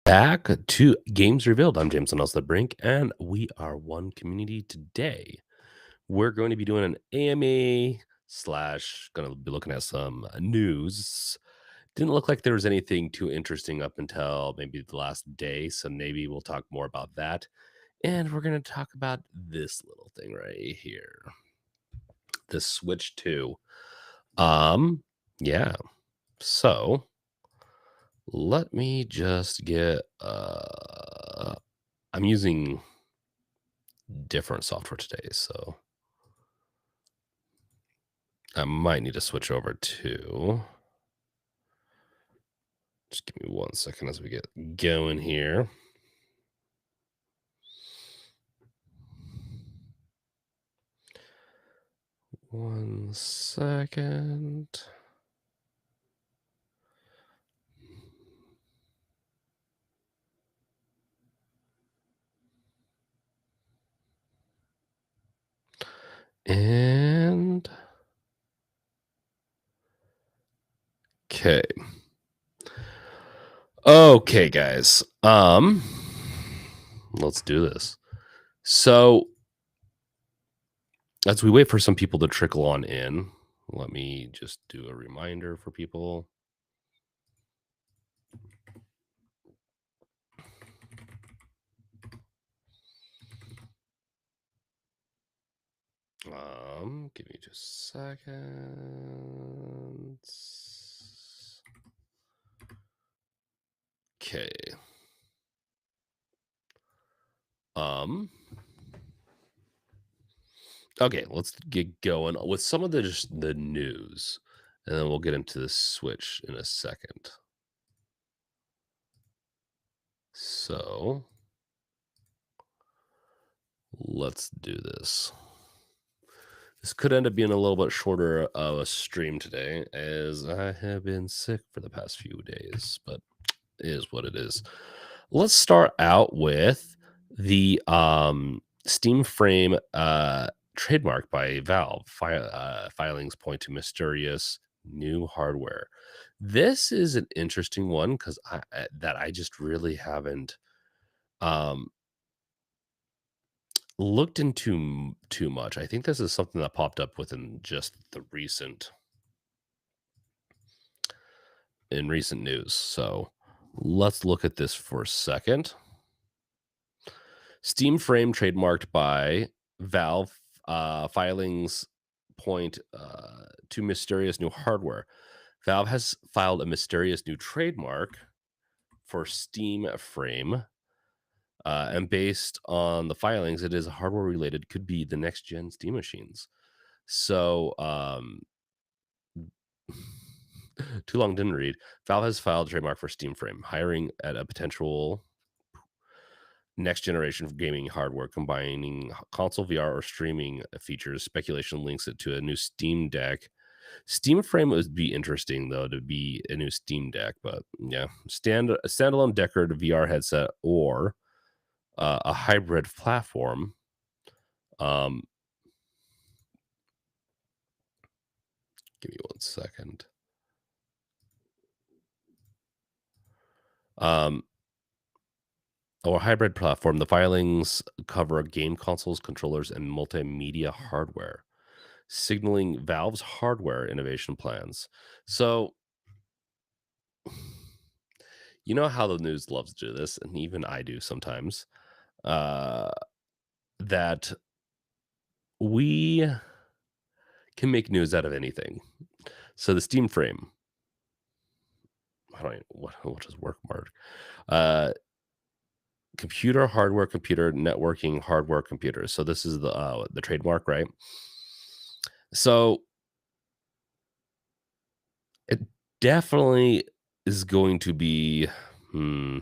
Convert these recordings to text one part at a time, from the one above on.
Back to Games Revealed. I'm James Nelson the Brink, and we are one community today. We're going to be doing an AMA slash going to be looking at some news. Didn't look like there was anything too interesting up until maybe the last day, so maybe we'll talk more about that. And we're going to talk about this little thing right here, the Switch 2. Um, yeah. So let me just get I'm using different software today, so I might need to switch over to just give me 1 second as we get going here. One second. And okay. Okay, guys. Let's do this. So, as we wait for some people to trickle on in, let me just do a reminder for people. Give me just seconds. Okay. Um okay, let's get going with some of the just the news, and then we'll get into the Switch in a second. So, let's do this. This could end up being a little bit shorter of a stream today, as I have been sick for the past few days, but it is what it is. Let's start out with the Steam Frame trademark by Valve. Filings point to mysterious new hardware. This is an interesting one because I just really haven't um, looked into too much. I think this is something that popped up within just the recent news. So let's look at this for a second. Steam Frame trademarked by Valve. Filings point to mysterious new hardware. Valve has filed a mysterious new trademark for Steam Frame. And based on the filings, it is hardware related, could be the next gen Steam machines. So, too long didn't read. Valve has filed a trademark for Steam Frame, hiring at a potential next generation of gaming hardware combining console VR or streaming features. Speculation links it to a new Steam Deck. Steam Frame would be interesting though to be a new Steam Deck, but yeah, a standalone Deckard VR headset or a hybrid platform. Um, Give me 1 second. Um, or hybrid platform. The filings cover game consoles, controllers, and multimedia hardware, signaling Valve's hardware innovation plans. So, you know how the news loves to do this, and even I do sometimes. Uh, that we can make news out of anything. So the Steam Frame, I don't know what does work mark? Uh, computer hardware, computer networking hardware, computer. So this is the trademark, right? So it definitely is going to be. Hmm,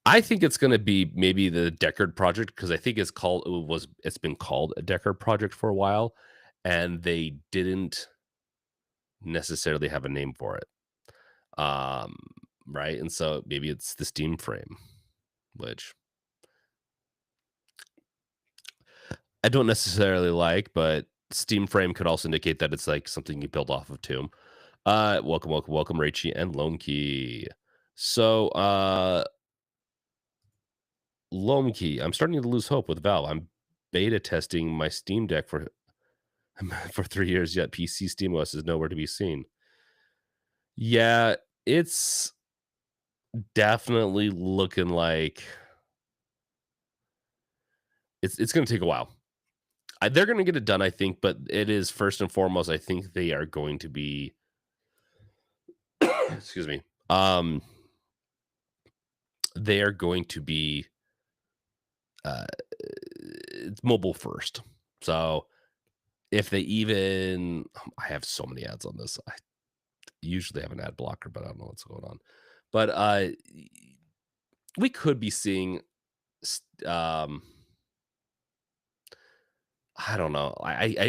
I think it's going to be maybe the Deckard project because I think it's been called a Deckard project for a while, and they didn't necessarily have a name for it. Um, right, and so maybe it's the Steam Frame, which I don't necessarily like, but Steam Frame could also indicate that it's like something you build off of too. Welcome, welcome, welcome, Raichi and Lone Key. So, Lone Key, I'm starting to lose hope with Valve. I'm beta testing my Steam Deck for for 3 years, yet PC SteamOS is nowhere to be seen. Yeah, it's definitely looking like it's going to take a while. They're going to get it done, I think, but it is first and foremost. I think they are going to be, excuse me, um, they are going to be uh, it's mobile first. So if they even, I have so many ads on this. I usually have an ad blocker, but I don't know what's going on. But we could be seeing, I don't know. I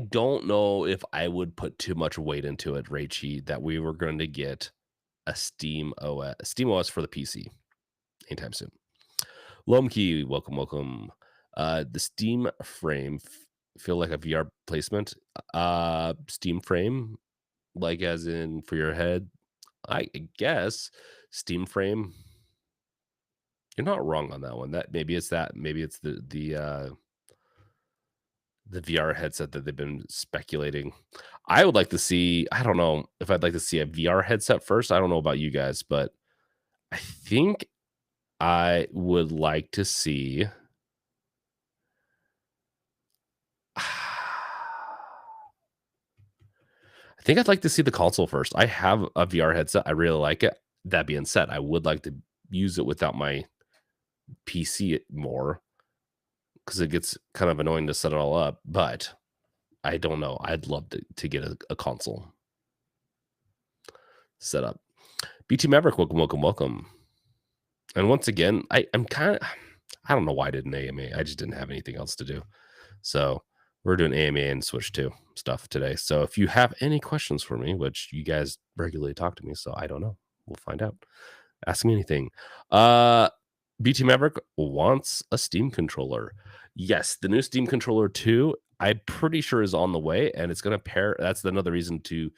don't know if I would put too much weight into it, Raichi, that we were going to get a Steam OS for the PC anytime soon. Lomkey, welcome, welcome. The Steam frame feel like a VR placement. Steam frame, like as in for your head. I guess Steam frame. You're not wrong on that one. That maybe it's that. Maybe it's the VR headset that they've been speculating. I would like to see. I don't know if I'd like to see a VR headset first. I don't know about you guys, but I think I would like to see. I think I'd like to see the console first. I have a VR headset. I really like it. That being said, I would like to use it without my PC more because it gets kind of annoying to set it all up. But I don't know. I'd love to get a console set up. BT Maverick, welcome, welcome, welcome. And once again, I'm kind of, I don't know why I did an AMA. I just didn't have anything else to do. So we're doing AMA and Switch 2 stuff today. So if you have any questions for me, which you guys regularly talk to me, so I don't know, we'll find out. Ask me anything. BT Maverick wants a Steam controller. Yes, the new Steam controller 2, I'm pretty sure is on the way, and it's going to pair. That's another reason to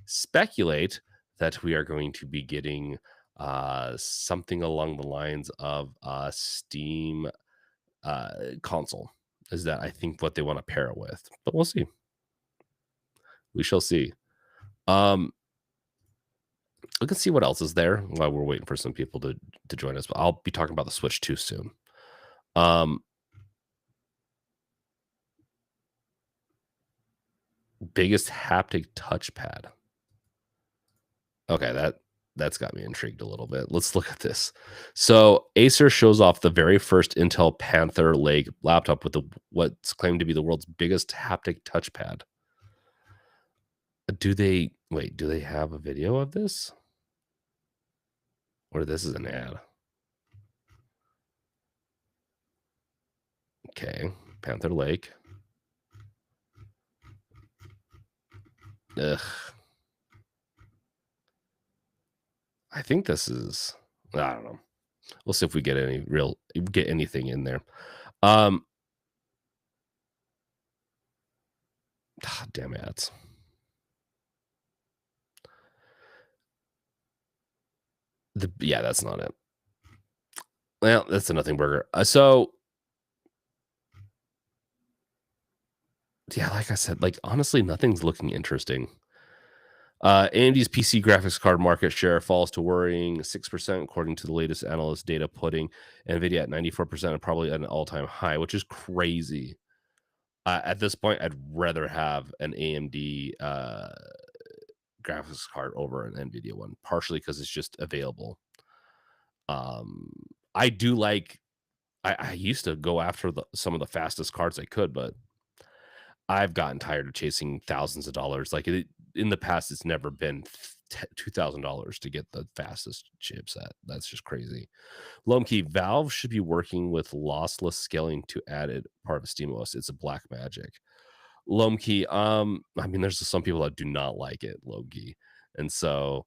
speculate that we are going to be getting something along the lines of a Steam console. Is that I think what they want to pair it with, but we'll see. We shall see. Um, we can see what else is there while we're waiting for some people to join us. But I'll be talking about the Switch 2 soon. Um, biggest haptic touchpad. Okay, that's got me intrigued a little bit. Let's look at this. So Acer shows off the very first Intel Panther Lake laptop with what's claimed to be the world's biggest haptic touchpad. Do they wait? Do they have a video of this, or this is an ad? Okay, Panther Lake. Ugh. I think this is. I don't know. We'll see if we get anything in there. Um, damn ads. Yeah, that's not it. Well, that's a nothing burger. So yeah, like I said, like honestly, nothing's looking interesting. AMD's PC graphics card market share falls to worrying 6%, according to the latest analyst data, putting NVIDIA at 94% and probably at an all-time high, which is crazy. At this point, I'd rather have an AMD graphics card over an NVIDIA one, partially because it's just available. Um, I do like. I used to go after some of the fastest cards I could, but I've gotten tired of chasing thousands of dollars. Like in the past, it's never been $2,000 to get the fastest chipset. That's just crazy. Lomkey, Valve should be working with lossless scaling to add it part of SteamOS. It's a black magic. Lomkey, I mean, there's some people that do not like it, Lomkey. And so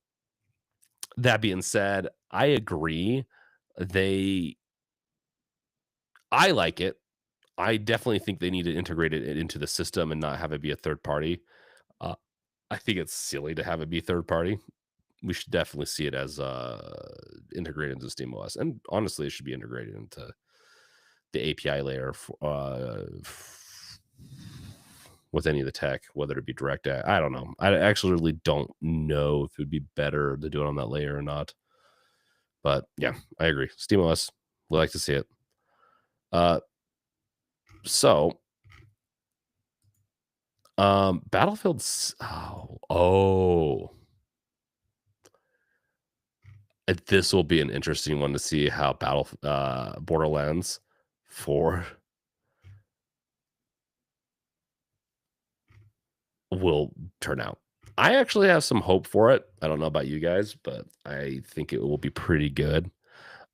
that being said, I agree. They I like it. I definitely think they need to integrate it into the system and not have it be a third party. Uh, I think it's silly to have it be third party. We should definitely see it as integrated into SteamOS, and honestly, it should be integrated into the API layer with any of the tech, whether it be direct. I don't know. I actually really don't know if it would be better to do it on that layer or not. But yeah, I agree. SteamOS, we like to see it. Uh, so Battlefield's this will be an interesting one to see how Borderlands 4 will turn out. I actually have some hope for it. I don't know about you guys, but I think it will be pretty good.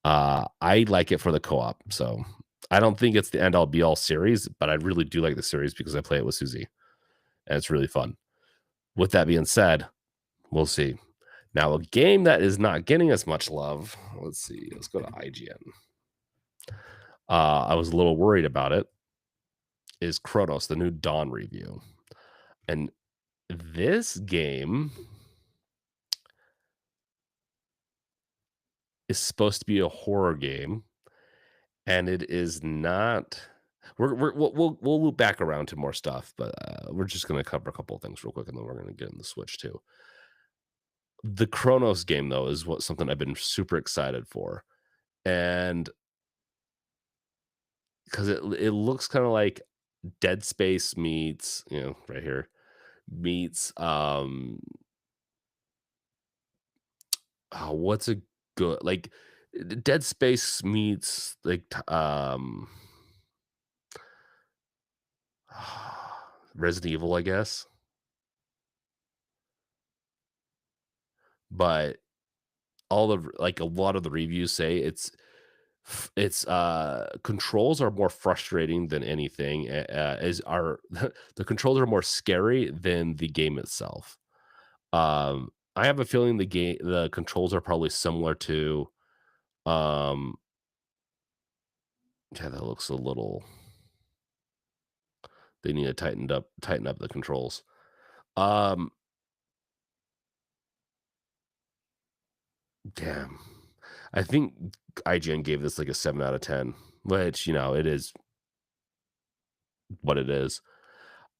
I like it for the co-op, so I don't think it's the end all be all series, but I really do like the series because I play it with Susie, and it's really fun. With that being said, we'll see. Now, a game that is not getting as much love. Let's see. Let's go to IGN. I was a little worried about it. Is Chronos, the new Dawn review, and this game is supposed to be a horror game, and it is not. We'll loop back around to more stuff, but we're just going to cover a couple of things real quick, and then we're going to get in the Switch too. The Chronos game, though, is what something I've been super excited for, and because it looks kind of like Dead Space meets, right here, meets what's a good like Dead Space meets like Resident Evil, I guess. But like a lot of the reviews say controls are more frustrating than anything. Is are the controls are more scary than the game itself. I have a feeling the controls are probably similar to um yeah, that looks a little they need to tighten up the controls. Um Damn. I think IGN gave this like a 7 out of 10, which, it is what it is.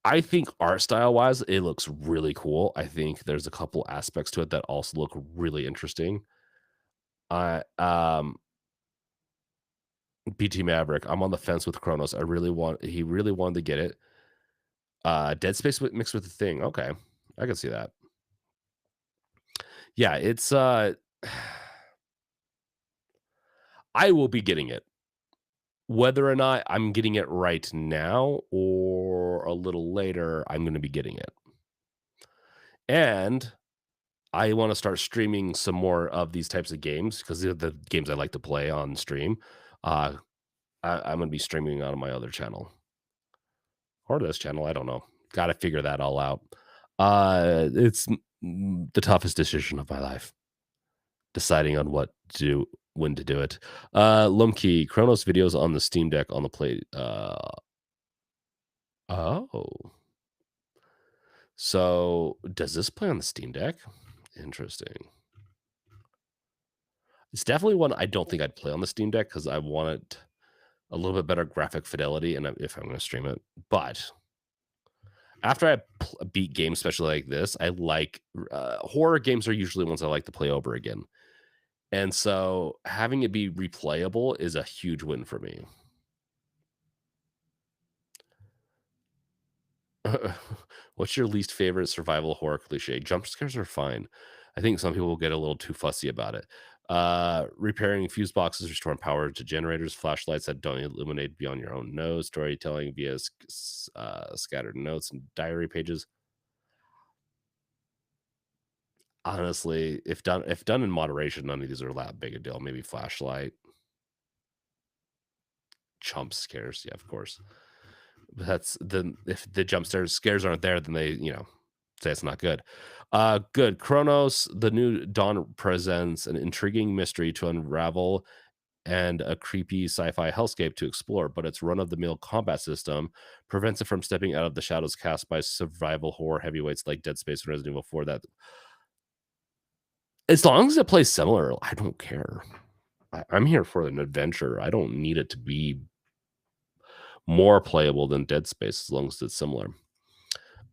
I think art style wise, it looks really cool. I think there's a couple aspects to it that also look really interesting. I BT Maverick, I'm on the fence with Chronos. He really wanted to get it. Dead Space mixed with the thing. Okay. I can see that. Yeah, it's I will be getting it. Whether or not I'm getting it right now or a little later, I'm going to be getting it. And I want to start streaming some more of these types of games because they're the games I like to play on stream. Uh, I'm going to be streaming on my other channel or this channel. I don't know. Got to figure that all out. It's the toughest decision of my life, deciding on what to do, when to do it. Lumkey, Chronos videos on the Steam Deck on the play. Oh, so does this play on the Steam Deck? Interesting. It's definitely one I don't think I'd play on the Steam Deck because I want it a little bit better graphic fidelity, and if I'm going to stream it. But after I beat games, especially like this, I like horror games are usually ones I like to play over again, and so having it be replayable is a huge win for me. What's your least favorite survival horror cliche? Jump scares are fine. I think some people get a little too fussy about it. Repairing fuse boxes, restoring power to generators, flashlights that don't illuminate beyond your own nose, storytelling via scattered notes and diary pages. Honestly, if done in moderation, none of these are that big a deal. Maybe flashlight, jump scares, yeah, of course. But that's then if the jump scares aren't there, then they say it's not good. Good. Chronos, the new Dawn presents an intriguing mystery to unravel and a creepy sci-fi hellscape to explore, but its run-of-the-mill combat system prevents it from stepping out of the shadows cast by survival horror heavyweights like Dead Space and Resident Evil 4. That as long as it plays similar, I don't care. I'm here for an adventure. I don't need it to be more playable than Dead Space as long as it's similar.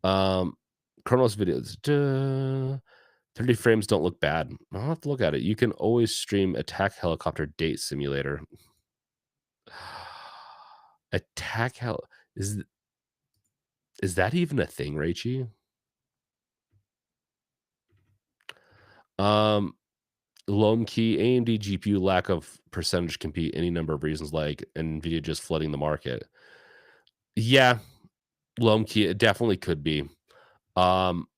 Um, Chronos videos. 30 frames don't look bad. I'll have to look at it. You can always stream Attack Helicopter Date Simulator. Attack Hel is is that even a thing, Raichi? Um, Loam key, AMD GPU lack of percentage can be any number of reasons, like NVIDIA just flooding the market. Yeah, loam key, it definitely could be. Um,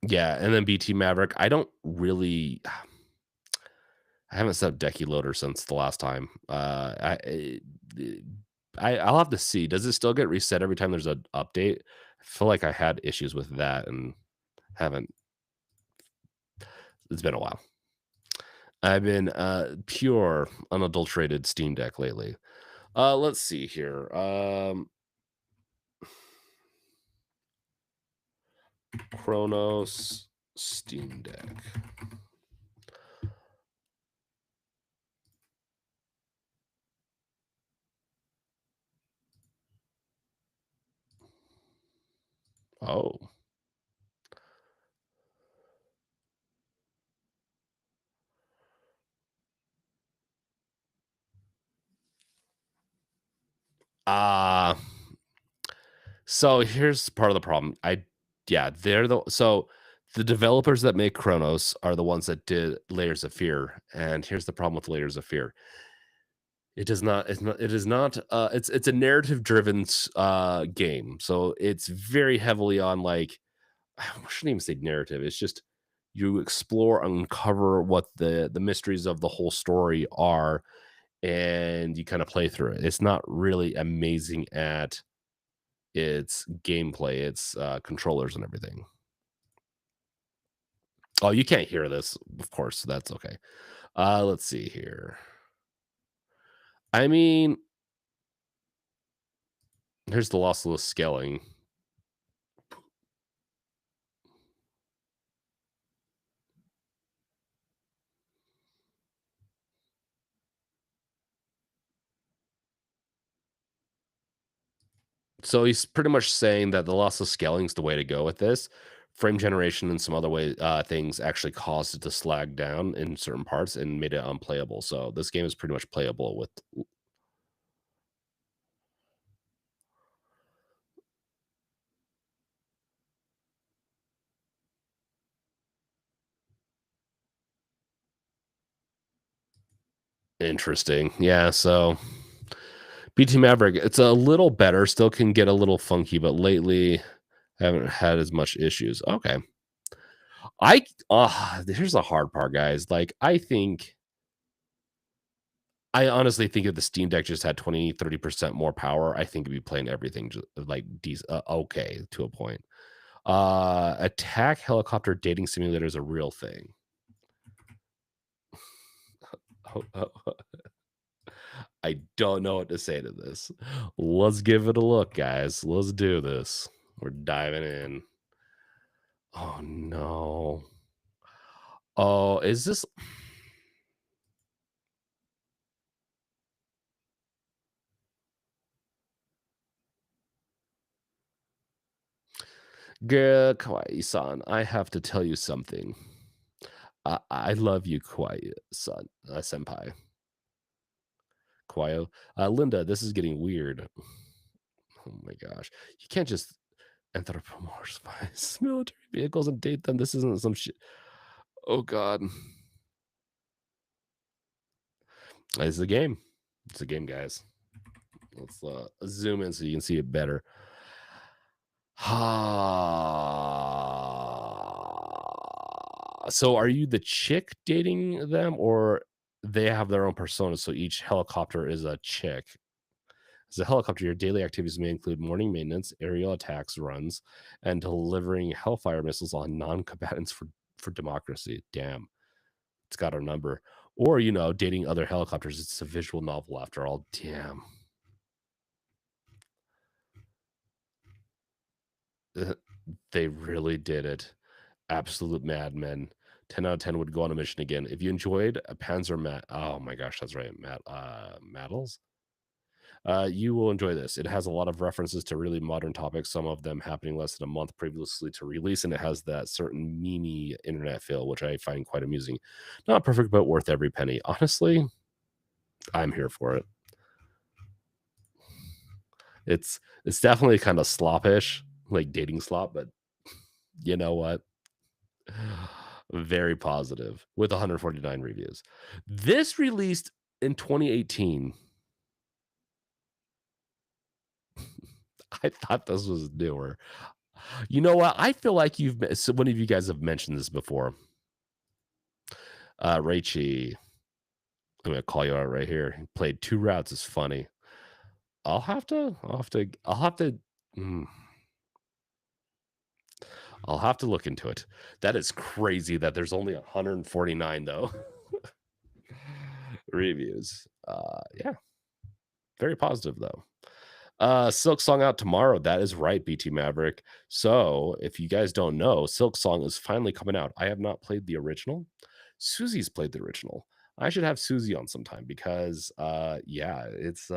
yeah, and then BT Maverick. I don't really I haven't set up Decky Loader since the last time. I'll have to see. Does it still get reset every time there's an update? I feel like I had issues with that and haven't. It's been a while. I've been pure, unadulterated Steam Deck lately. Let's see here. Chronos Steam Deck. Oh. Uh so here's part of the problem. Yeah, they're the developers that make Chronos are the ones that did Layers of Fear. And here's the problem with Layers of Fear. It is not it's a narrative driven game. So it's very heavily on like I shouldn't even say narrative. It's just you explore, uncover what the mysteries of the whole story are, and you kind of play through it. It's not really amazing at its gameplay, its controllers and everything. Oh, you can't hear this, of course. That's okay. Let's see here. I mean, here's the lossless scaling. So he's pretty much saying that the lossless scaling is the way to go with this. Frame generation and some other way things actually caused it to slag down in certain parts and made it unplayable. So this game is pretty much playable with interesting. Yeah, so BT Maverick, it's a little better, still can get a little funky, but lately I haven't had as much issues. Okay. Here's the hard part, guys. Like, I honestly think if the Steam Deck just had 20-30% more power, I think it'd be playing everything like okay to a point. Attack Helicopter Dating Simulator is a real thing. I don't know what to say to this. Let's give it a look, guys. Let's do this. We're diving in. Oh no. Oh, is this girl Kawaii-san? I have to tell you something. I love you, Kawaii-san, senpai. Kawaii. Linda, this is getting weird. Oh my gosh. You can't just anthropomorphize military vehicles and date them. This isn't some shit. Oh god. It's a game. It's a game, guys. Let's zoom in so you can see it better. So are you the chick dating them or they have their own persona? So each helicopter is a chick. As a helicopter, your daily activities may include morning maintenance, aerial attacks runs, and delivering Hellfire missiles on non-combatants for for democracy. Damn, it's got our number. Or, dating other helicopters. It's a visual novel after all. Damn. Uh, They really did it. Absolute madmen. 10 out of 10 would go on a mission again. If you enjoyed a Panzer Mat, oh my gosh, that's right, Mattels. You will enjoy this. It has a lot of references to really modern topics, some of them happening less than a month previously to release, and it has that certain meme internet feel, which I find quite amusing. Not perfect, but worth every penny. Honestly, I'm here for it. It's definitely kind of sloppish, like dating slop, but you know what? Very positive with 149 reviews. This released in 2018. I thought this was newer. You know what? I feel like so one of you guys have mentioned this before. Raichi, I'm gonna call you out right here. He played 2 routes is funny. I'll have to mm, I'll have to look into it. That is crazy that there's only 149 though reviews. Yeah, very positive though. Silk Song out tomorrow. That is right, BT Maverick. So, if you guys don't know, Silk Song is finally coming out. I have not played the original. Susie's played the original. I should have Susie on sometime because yeah, it's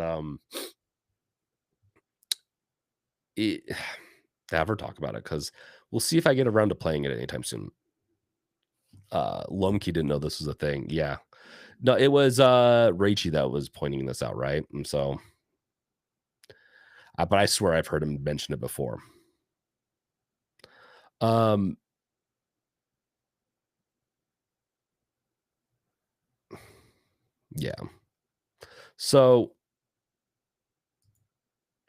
it, to have her talk about it because we'll see if I get around to playing it anytime soon. Lomke didn't know this was a thing. Yeah. No, it was Raichi that was pointing this out, right? And so but I swear I've heard him mention it before. Um yeah. So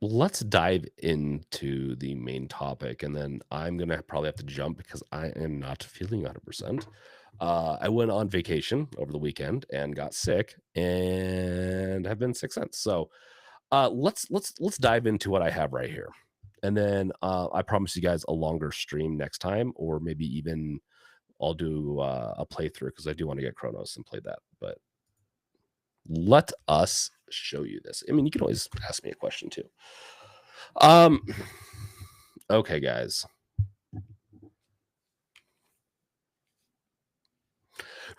let's dive into the main topic, and then I'm gonna probably have to jump because I am not feeling 100%. I went on vacation over the weekend and got sick, and have been sick since. So, let's dive into what I have right here, and then I promise you guys a longer stream next time, or maybe even I'll do a playthrough because I do want to get Chronos and play that. But let us show you this. I mean, you can always ask me a question too. Um, okay, guys.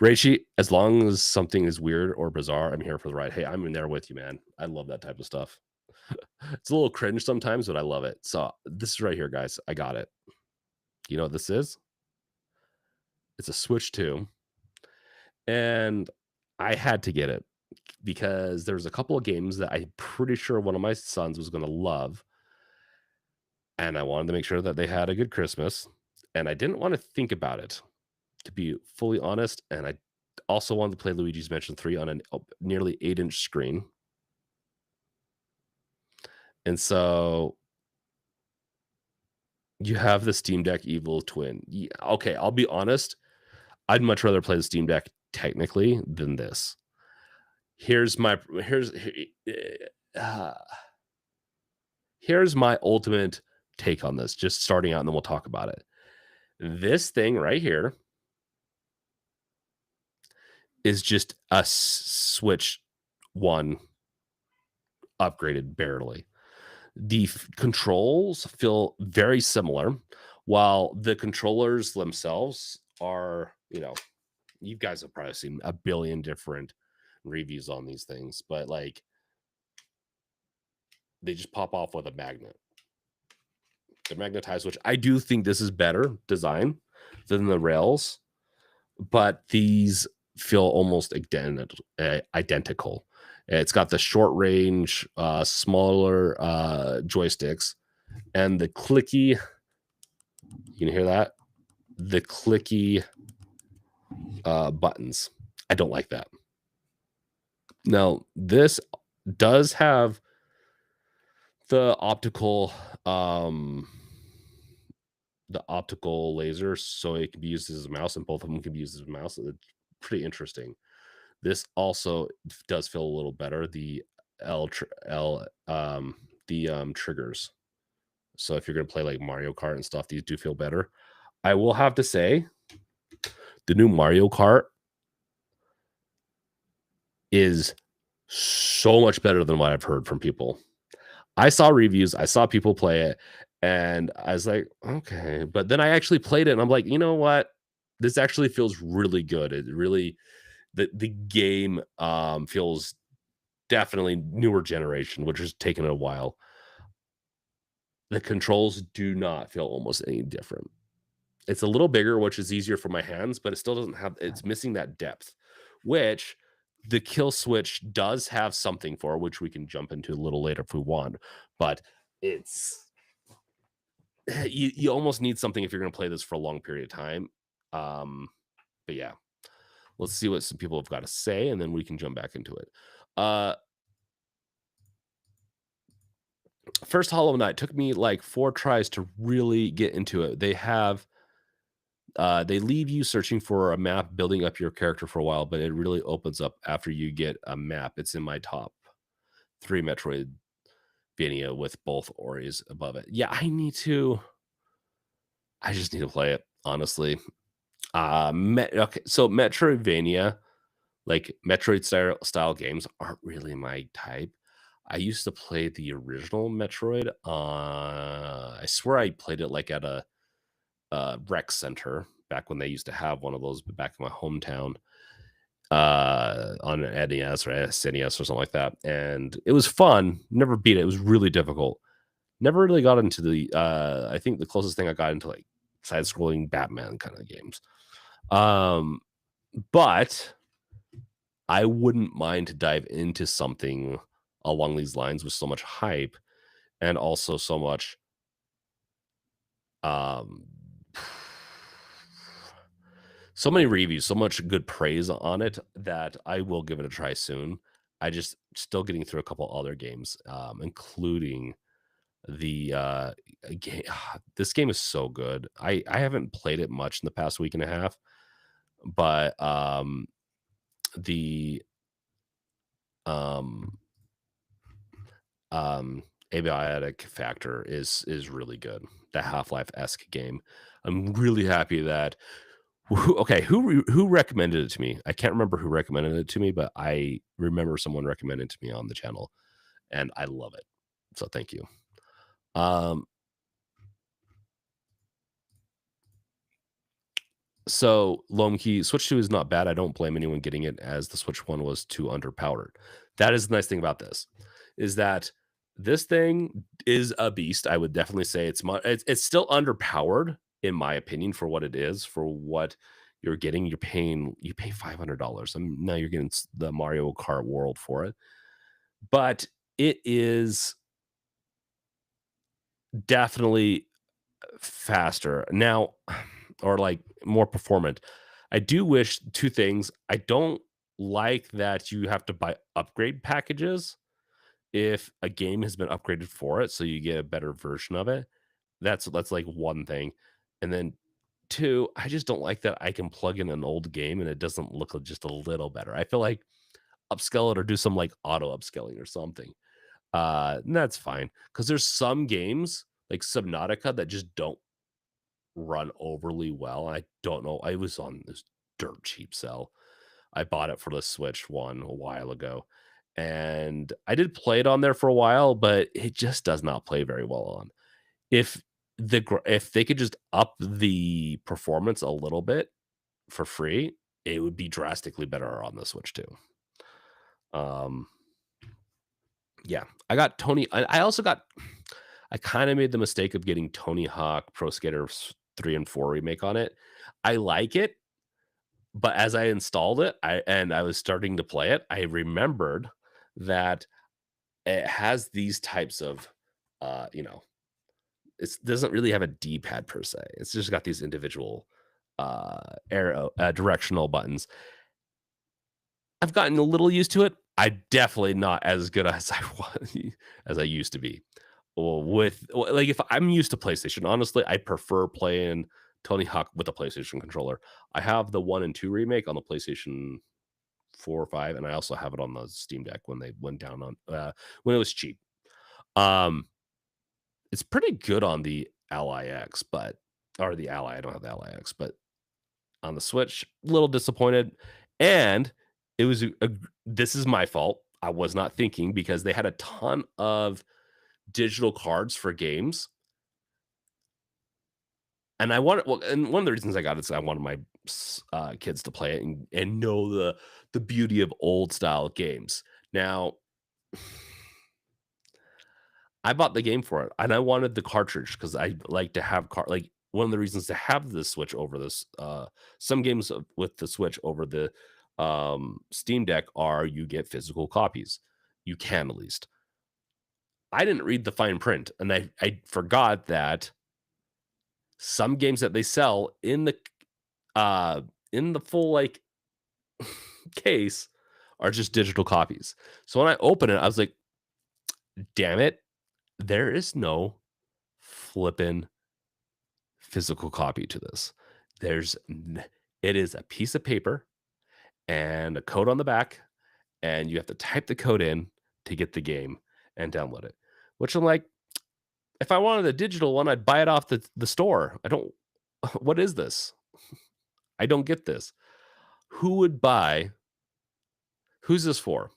Reishi, as long as something is weird or bizarre, I'm here for the ride. Hey, I'm in there with you, man. I love that type of stuff. It's a little cringe sometimes, but I love it. So this is right here, guys. I got it. You know what this is? It's a Switch 2. And I had to get it because there's a couple of games that I'm pretty sure one of my sons was going to love. And I wanted to make sure that they had a good Christmas. And I didn't want to think about it, to be fully honest. And I also wanted to play Luigi's Mansion 3 on a nearly 8-inch screen. And so you have the Steam Deck Evil Twin. Okay, I'll be honest. I'd much rather play the Steam Deck technically than this. Here's my uh, here's my ultimate take on this. Just starting out, and then we'll talk about it. This thing right here is just a Switch One upgraded barely. The controls feel very similar, while the controllers themselves are, you guys have probably seen a billion different reviews on these things, but like they just pop off with a magnet. They're magnetized, which I do think this is better design than the rails, but these feel almost identical. It's got the short range, smaller joysticks, and the clicky. You can hear that? The clicky buttons. I don't like that. Now, this does have the optical laser, so it can be used as a mouse, and both of them can be used as a mouse. It's pretty interesting. This also does feel a little better. The triggers. So if you're gonna play like Mario Kart and stuff, these do feel better. I will have to say, The new Mario Kart is so much better than what I've heard from people. I saw reviews, I saw people play it, and I was like, "Okay," but then I actually played it, and I'm like, "You know what? This actually feels really good." It really the game, feels definitely newer generation, which has taken a while. The controls do not feel almost any different. It's a little bigger, which is easier for my hands, but it still doesn't have it's missing that depth, which the kill switch does have something for, which we can jump into a little later if we want, but it's you almost need something if you're gonna play this for a long period of time. But yeah, let's see what some people have got to say, and then we can jump back into it. Uh, First Hollow Knight took me like 4 tries to really get into it. They leave you searching for a map, building up your character for a while, but it really opens up after you get a map. It's in my top 3 Metroidvania with both Oris above it. Yeah, I just need to play it, honestly. Okay, so Metroidvania, like Metroid style games aren't really my type. I used to play the original Metroid. I swear I played it like at a rec center back when they used to have one of those back in my hometown on an NES or SNES or something like that. And it was fun. Never beat it. It was really difficult. Never really got into the I think the closest thing I got into like side scrolling Batman kind of games. Um but I wouldn't mind to dive into something along these lines with so much hype and also so much um so many reviews, so much good praise on it that I will give it a try soon. I just still getting through a couple other games, including the this game is so good. I haven't played it much in the past week and a half, but the um um abiotic factor is really good. The Half-Life esque game. I'm really happy that okay, who recommended it to me? I can't remember who recommended it to me, but I remember someone recommended it to me on the channel, and I love it. So thank you. Um, so Lomkey Switch 2 is not bad. I don't blame anyone getting it as the Switch 1 was too underpowered. That is the nice thing about this, is that this thing is a beast. I would definitely say it's still underpowered in my opinion for what it is, for what you're getting. You pay $500. And now you're getting the Mario Kart World for it. But it is definitely faster now, or like more performant. I do wish 2 things. I don't like that you have to buy upgrade packages if a game has been upgraded for it, so you get a better version of it. That's like one thing. And then 2, I just don't like that I can plug in an old game and it doesn't look just a little better. I feel like upscale it or do some like auto upscaling or something. And that's fine because there's some games like Subnautica that just don't run overly well. I don't know. I was on this dirt cheap sell. I bought it for the Switch one a while ago, and I did play it on there for a while, but it just does not play very well on. If if they could just up the performance a little bit for free, it would be drastically better on the Switch too. Um, yeah, I got Tony. I also got. I kind of made the mistake of getting Tony Hawk Pro Skater 3 and 4 remake on it. I like it, but as I installed it, I was starting to play it, I remembered that it has these types of, you know, it doesn't really have a D-pad per se. It's just got these individual arrow directional buttons. I've gotten a little used to it. I definitely not as good as I was as I used to be. Like if I'm used to PlayStation, honestly, I prefer playing Tony Hawk with a PlayStation controller. I have the 1 and 2 remake on the PlayStation 4 or 5, and I also have it on the Steam Deck when they went down on when it was cheap. Um, it's pretty good on the Ally X, but or the Ally. I don't have the Ally X, but on the Switch. A little disappointed, and it was this is my fault. I was not thinking because they had a ton of digital cards for games, and I wanted well, and one of the reasons I got it is I wanted my kids to play it and know the beauty of old style games. Now, I bought the game for it, and I wanted the cartridge because I like to have like one of the reasons to have the Switch over this. Some games with the Switch over the Steam Deck are you get physical copies. You can at least. I didn't read the fine print, and I forgot that some games that they sell uh in the full like case are just digital copies. So when I open it, I was like, damn it, there is no flippin' physical copy to this. There's it is a piece of paper and a code on the back, and you have to type the code in to get the game and download it. Which I'm like, if I wanted a digital one, I'd buy it off the store. I don't what is this? I don't get this. Who would buy who's this for?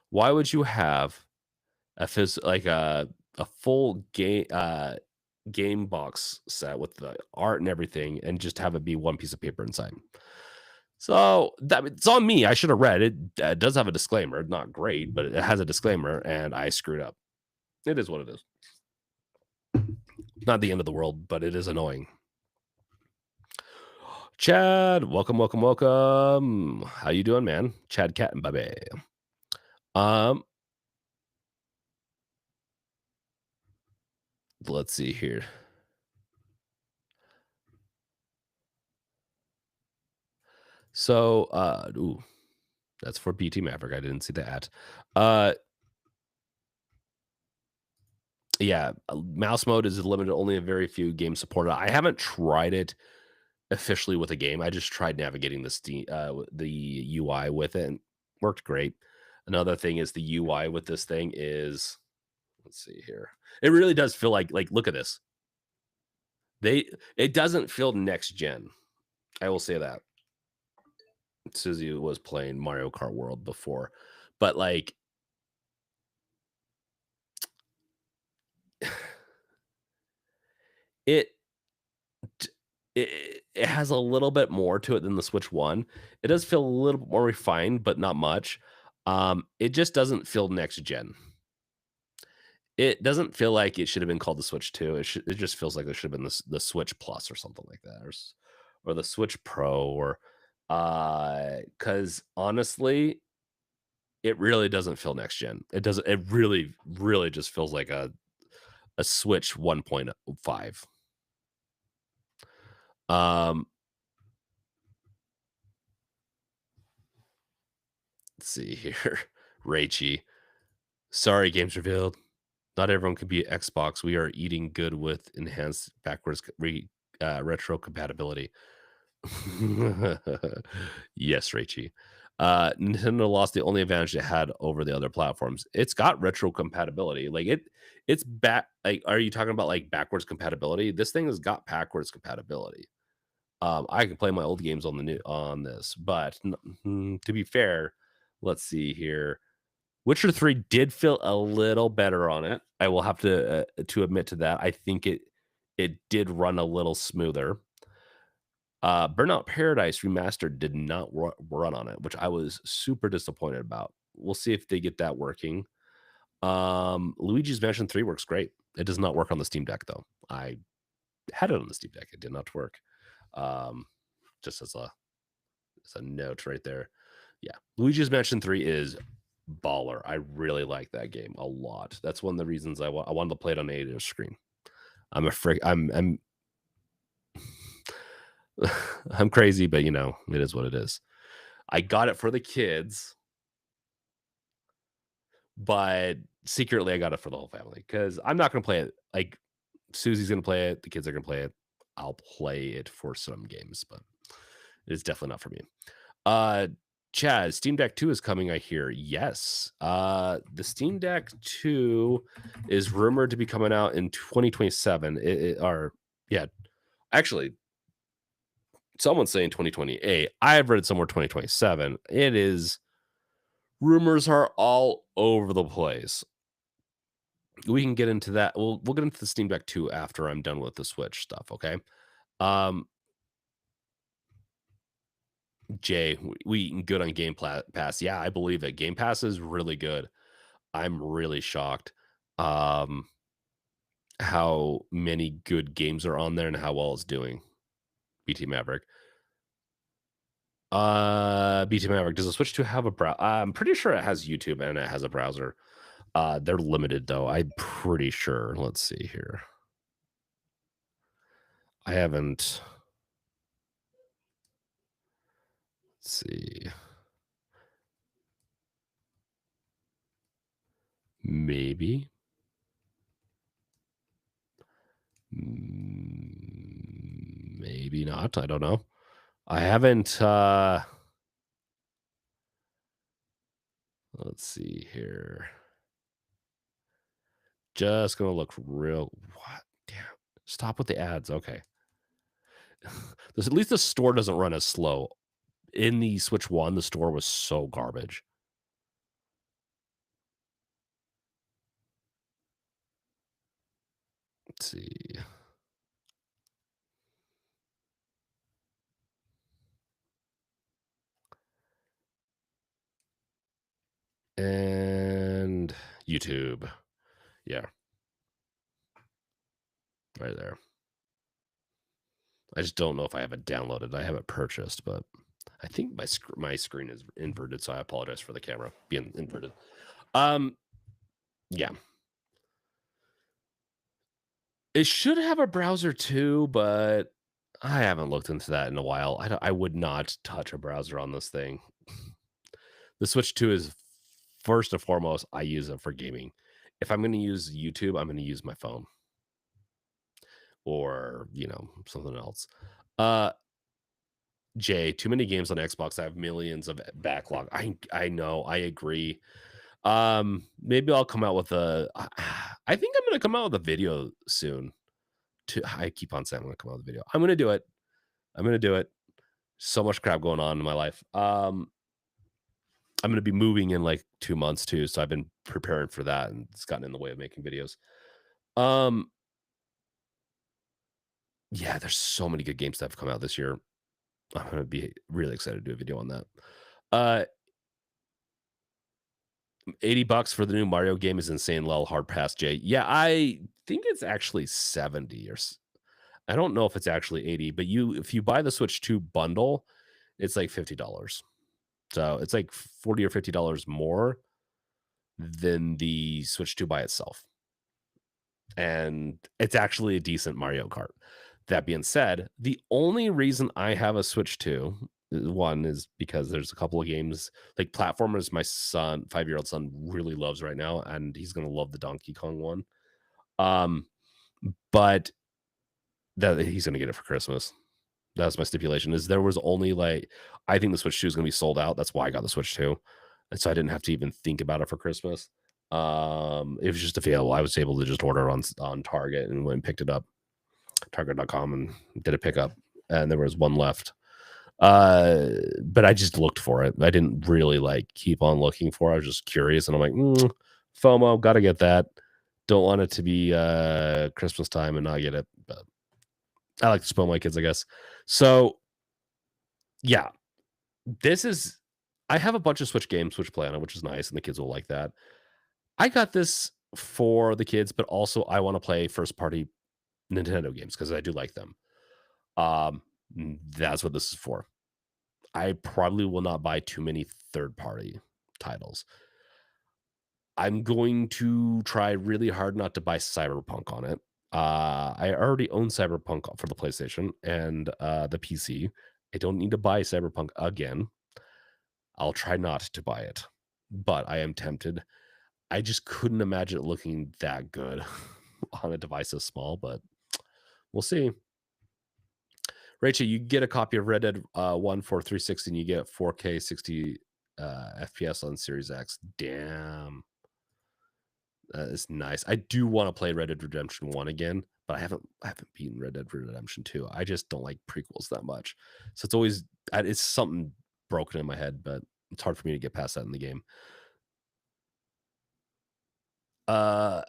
Why would you have like a full game box set with the art and everything and just have it be one piece of paper inside? So that it's on me. I should have read it. It does have a disclaimer. Not great, but it has a disclaimer, and I screwed up. It is what it is. Not the end of the world, but it is annoying. Chad, welcome, welcome, welcome. How you doing, man? Chad Cat and Babe. Um, let's see here. So, ooh, that's for BT Maverick. I didn't see that. Uh, yeah, mouse mode is limited. Only a very few games supported. I haven't tried it officially with a game. I just tried navigating the UI with it and worked great. Another thing is the UI with this thing is let's see here. It really does feel like look at this. It doesn't feel next gen. I will say that. Susie was playing Mario Kart World before, but like it it has a little bit more to it than the Switch One. It does feel a little bit more refined, but not much. It just doesn't feel next gen. It doesn't feel like it should have been called the Switch 2. It just feels like there should have been the Switch Plus or something like that, or the Switch Pro, or because honestly, it really doesn't feel next gen. It doesn't. It really, really just feels like a Switch 1.5. Um, let's see here, Raichi. Sorry, games revealed. Not everyone can be Xbox. We are eating good with enhanced retro compatibility. Yes, Raichi. Nintendo lost the only advantage it had over the other platforms. It's got retro compatibility. It's back. Like, are you talking about like backwards compatibility? This thing has got backwards compatibility. I can play my old games on the new on this, but to be fair, let's see here. Witcher 3 did feel a little better on it. I will have to admit to that. I think it did run a little smoother. Burnout Paradise Remastered did not run on it, which I was super disappointed about. We'll see if they get that working. Luigi's Mansion 3 works great. It does not work on the Steam Deck though. I had it on the Steam Deck. It did not work. Um, just as a note right there. Yeah, Luigi's Mansion 3 is baller. I really like that game a lot. That's one of the reasons I wanted to play it on 8-inch screen. I'm a freak. I'm crazy, but it is what it is. I got it for the kids, but secretly I got it for the whole family because I'm not gonna play it. Like Susie's gonna play it, the kids are gonna play it. I'll play it for some games, but it's definitely not for me. Uh Chaz, Steam Deck 2 is coming, I hear. Yes. The Steam Deck 2 is rumored to be coming out in 2027. Or yeah, actually, Someone's saying 2028. I've read somewhere 2027. It is rumors are all over the place. We can get into that. We'll get into the Steam Deck 2 after I'm done with the Switch stuff, okay? Um, Jay, we eating good on Pass. Yeah, I believe it. Game Pass is really good. I'm really shocked um how many good games are on there and how well it's doing. BT Maverick. BT Maverick, does the Switch 2 have a browser? I'm pretty sure it has YouTube and it has a browser. They're limited though. I'm pretty sure. Let's see here. I haven't. Let's see. Maybe. Maybe not. I don't know. I haven't. Let's see here. Just gonna look real. What? Damn. Stop with the ads. Okay. There's at least the store doesn't run as slow. In the Switch 1, the store was so garbage. Let's see. And YouTube. Yeah, right there. I just don't know if I have it downloaded. I have it purchased, but I think my screen is inverted, so I apologize for the camera being inverted. Um, yeah, it should have a browser too, but I haven't looked into that in a while. I would not touch a browser on this thing. The Switch 2 is first and foremost, I use it for gaming. If I'm going to use YouTube, I'm going to use my phone or, something else. Uh Jay, too many games on Xbox. I have millions of backlog. I know, I agree. Maybe I'll come out with I think I'm gonna come out with a video soon. I keep on saying I'm gonna come out with a video. I'm gonna do it. I'm gonna do it. So much crap going on in my life. I'm gonna be moving in like 2 months too, so I've been preparing for that, and it's gotten in the way of making videos. Um, yeah, there's so many good games that have come out this year. I'm gonna be really excited to do a video on that. Uh, $80 for the new Mario game is insane. Lol, hard pass, Jay. Yeah, I think it's actually 70 I don't know if it's actually 80, but if you buy the Switch 2 bundle, it's like $50. So it's like 40 or $50 more than the Switch 2 by itself. And it's actually a decent Mario Kart. That being said, the only reason I have a Switch 2, one is because there's a couple of games like platformers my son, 5-year-old son, really loves right now, and he's gonna love the Donkey Kong one. Um, but that he's gonna get it for Christmas. That's my stipulation. Is there was only like I think the Switch 2 is gonna be sold out. That's why I got the Switch 2. And so I didn't have to even think about it for Christmas. It was just available. I was able to just order it on Target and went and picked it up. Target.com and did a pickup. And there was one left. But I just looked for it. I didn't really like keep on looking for it. I was just curious and I'm like, FOMO, gotta get that. Don't want it to be Christmas time and not get it. But I like to spoil my kids, I guess. So yeah, this is I have a bunch of Switch games, Switch Play on it, which is nice, and the kids will like that. I got this for the kids, but also I want to play first party Nintendo games because I do like them. Um, that's what this is for. I probably will not buy too many third party titles. I'm going to try really hard not to buy Cyberpunk on it. I already own Cyberpunk for the PlayStation and the PC. I don't need to buy Cyberpunk again. I'll try not to buy it, but I am tempted. I just couldn't imagine it looking that good on a device so small, but we'll see. Rachel, you get a copy of Red Dead 1 for 360 and you get 4K 60 FPS on Series X. Damn. That is nice. I do want to play Red Dead Redemption 1 again, but I haven't beaten Red Dead Redemption 2. I just don't like prequels that much. So it's always it's something broken in my head, but it's hard for me to get past that in the game. Uh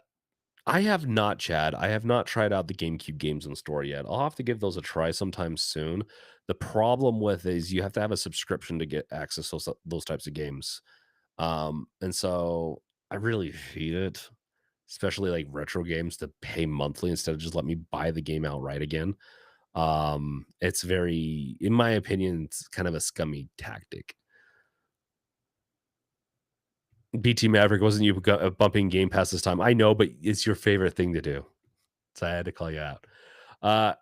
I have not, Chad. I have not tried out the GameCube games in store yet. I'll have to give those a try sometime soon. The problem with it is you have to have a subscription to get access to those types of games. And so I really hate it, especially like retro games to pay monthly instead of just let me buy the game outright again. It's very, in my opinion, it's kind of a scummy tactic. BT Maverick, wasn't you bumping Game Pass this time? I know, but it's your favorite thing to do. So I had to call you out. Uh,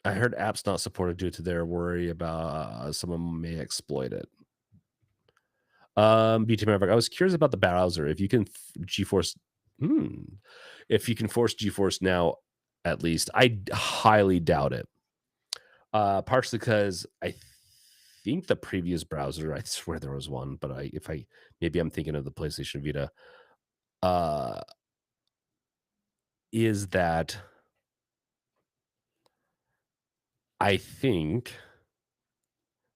I heard apps not supported due to their worry about someone may exploit it. BT Maverick, I was curious about the browser. If you can GeForce, hmm, if you can force GeForce now, at least I highly doubt it. Partially because I think the previous browser, I swear there was one, but if I maybe I'm thinking of the PlayStation Vita, uh, is that I think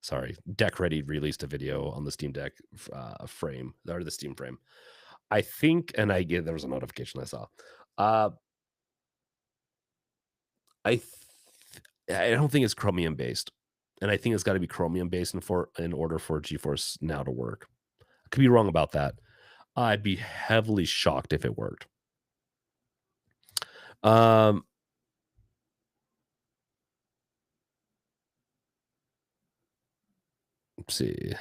sorry, Deck Ready released a video on the Steam Deck frame or the Steam frame. I think, and there was a notification I saw. Uh, I I don't think it's Chromium based, and I think it's got to be Chromium based in order for GeForce Now to work. I could be wrong about that. I'd be heavily shocked if it worked. Um, let's see.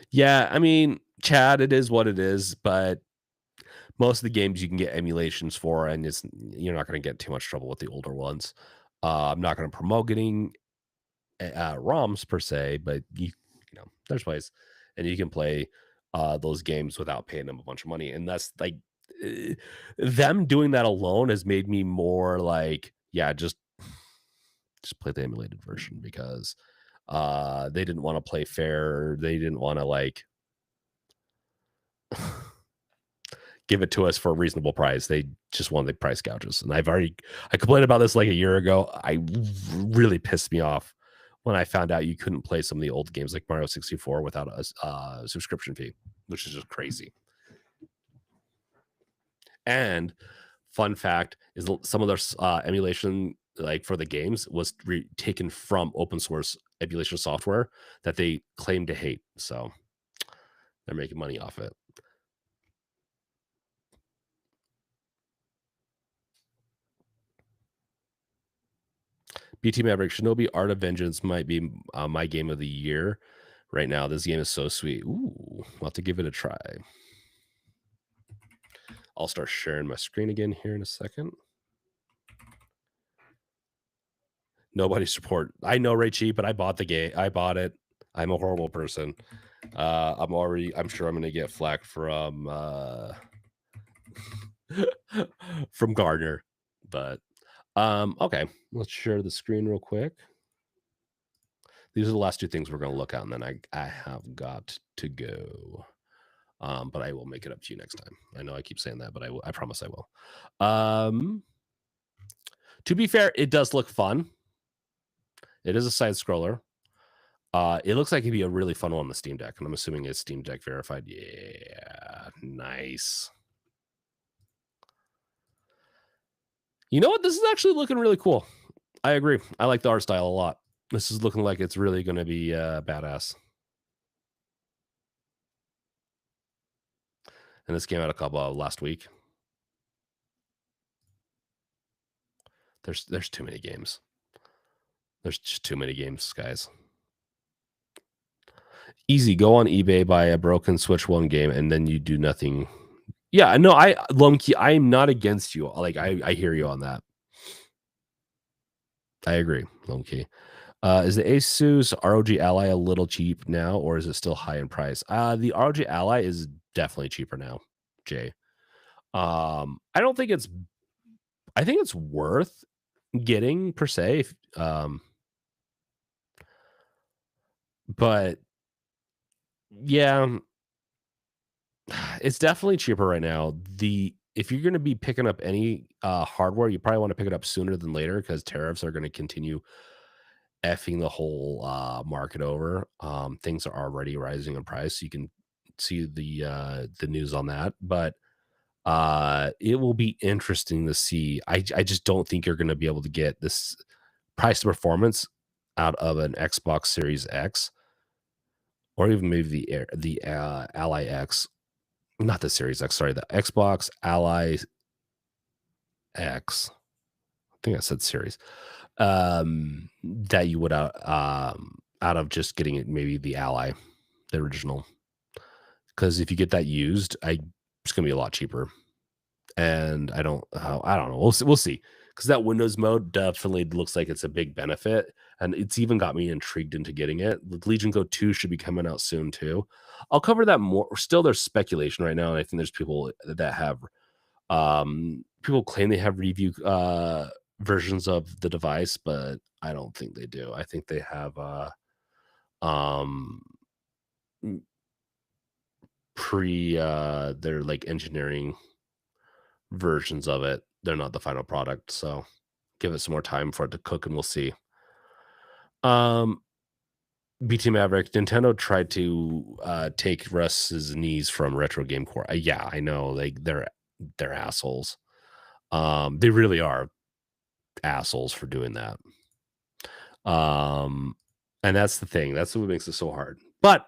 Yeah, I mean, Chad, it is what it is, but most of the games you can get emulations for, and you're not going to get too much trouble with the older ones. I'm not going to promote getting ROMs per se, but there's ways, and you can play those games without paying them a bunch of money, and that's like eh, them doing that alone has made me more like, yeah, just play the emulated version because they didn't want to play fair. They didn't want to like give it to us for a reasonable price. They just wanted the price gouges. And I complained about this like a year ago. Really pissed me off when I found out you couldn't play some of the old games like Mario 64 without a subscription fee, which is just crazy. And fun fact is some of their emulation, like for the games, was taken from open source emulation software that they claim to hate. So they're making money off it. BT Maverick, Shinobi Art of Vengeance might be my game of the year right now. This game is so sweet. Ooh, I'll have to give it a try. I'll start sharing my screen again here in a second. Nobody support. I know, Ray Cheap, but I bought the game. I bought it. I'm a horrible person. I'm sure I'm gonna get flack from from Gardner. But okay, let's share the screen real quick. These are the last two things we're gonna look at, and then I have got to go. But I will make it up to you next time. I know I keep saying that, but I promise I will. To be fair, it does look fun. It is a side scroller. It looks like it'd be a really fun one on the Steam Deck, and I'm assuming it's Steam Deck verified. Yeah, nice. You know what? This is actually looking really cool. I agree. I like the art style a lot. This is looking like it's really going to be badass. And this came out a couple last week. There's too many games. There's just too many games, guys. Easy. Go on eBay, buy a broken Switch One game, and then you do nothing. Yeah, no, Lumkey, I am not against you. Like I hear you on that. I agree, Lumkey. Is the Asus ROG Ally a little cheap now, or is it still high in price? The ROG Ally is definitely cheaper now, Jay. I don't think it's. I think it's worth getting per se. But yeah, It's definitely cheaper right now. If you're gonna be picking up any, hardware, you probably wanna pick it up sooner than later because tariffs are gonna continue effing the whole, market over. Things are already rising in price. You can see the news on that, but, it will be interesting to see. I just don't think you're gonna be able to get this price to performance out of an Xbox Series X or even maybe Ally X. Not the Series X, sorry, the Xbox Ally X. I think I said series. That you would out of just getting it maybe the Ally, the original. Because if you get that used, it's gonna be a lot cheaper. And I don't know. We'll see. Because that Windows mode definitely looks like it's a big benefit, and it's even got me intrigued into getting it. The Legion Go 2 should be coming out soon too. I'll cover that more. Still, there's speculation right now, and I think there's people that have people claim they have review versions of the device, but I don't think they do. I think they have um m- they're like engineering versions of it. They're not the final product, so give it some more time for it to cook and we'll see. Um BT Maverick, Nintendo tried to take Russ's knees from Retro Game Core. Yeah, I know, like they're assholes. They really are assholes for doing that. Um, and that's the thing. That's what makes it so hard. But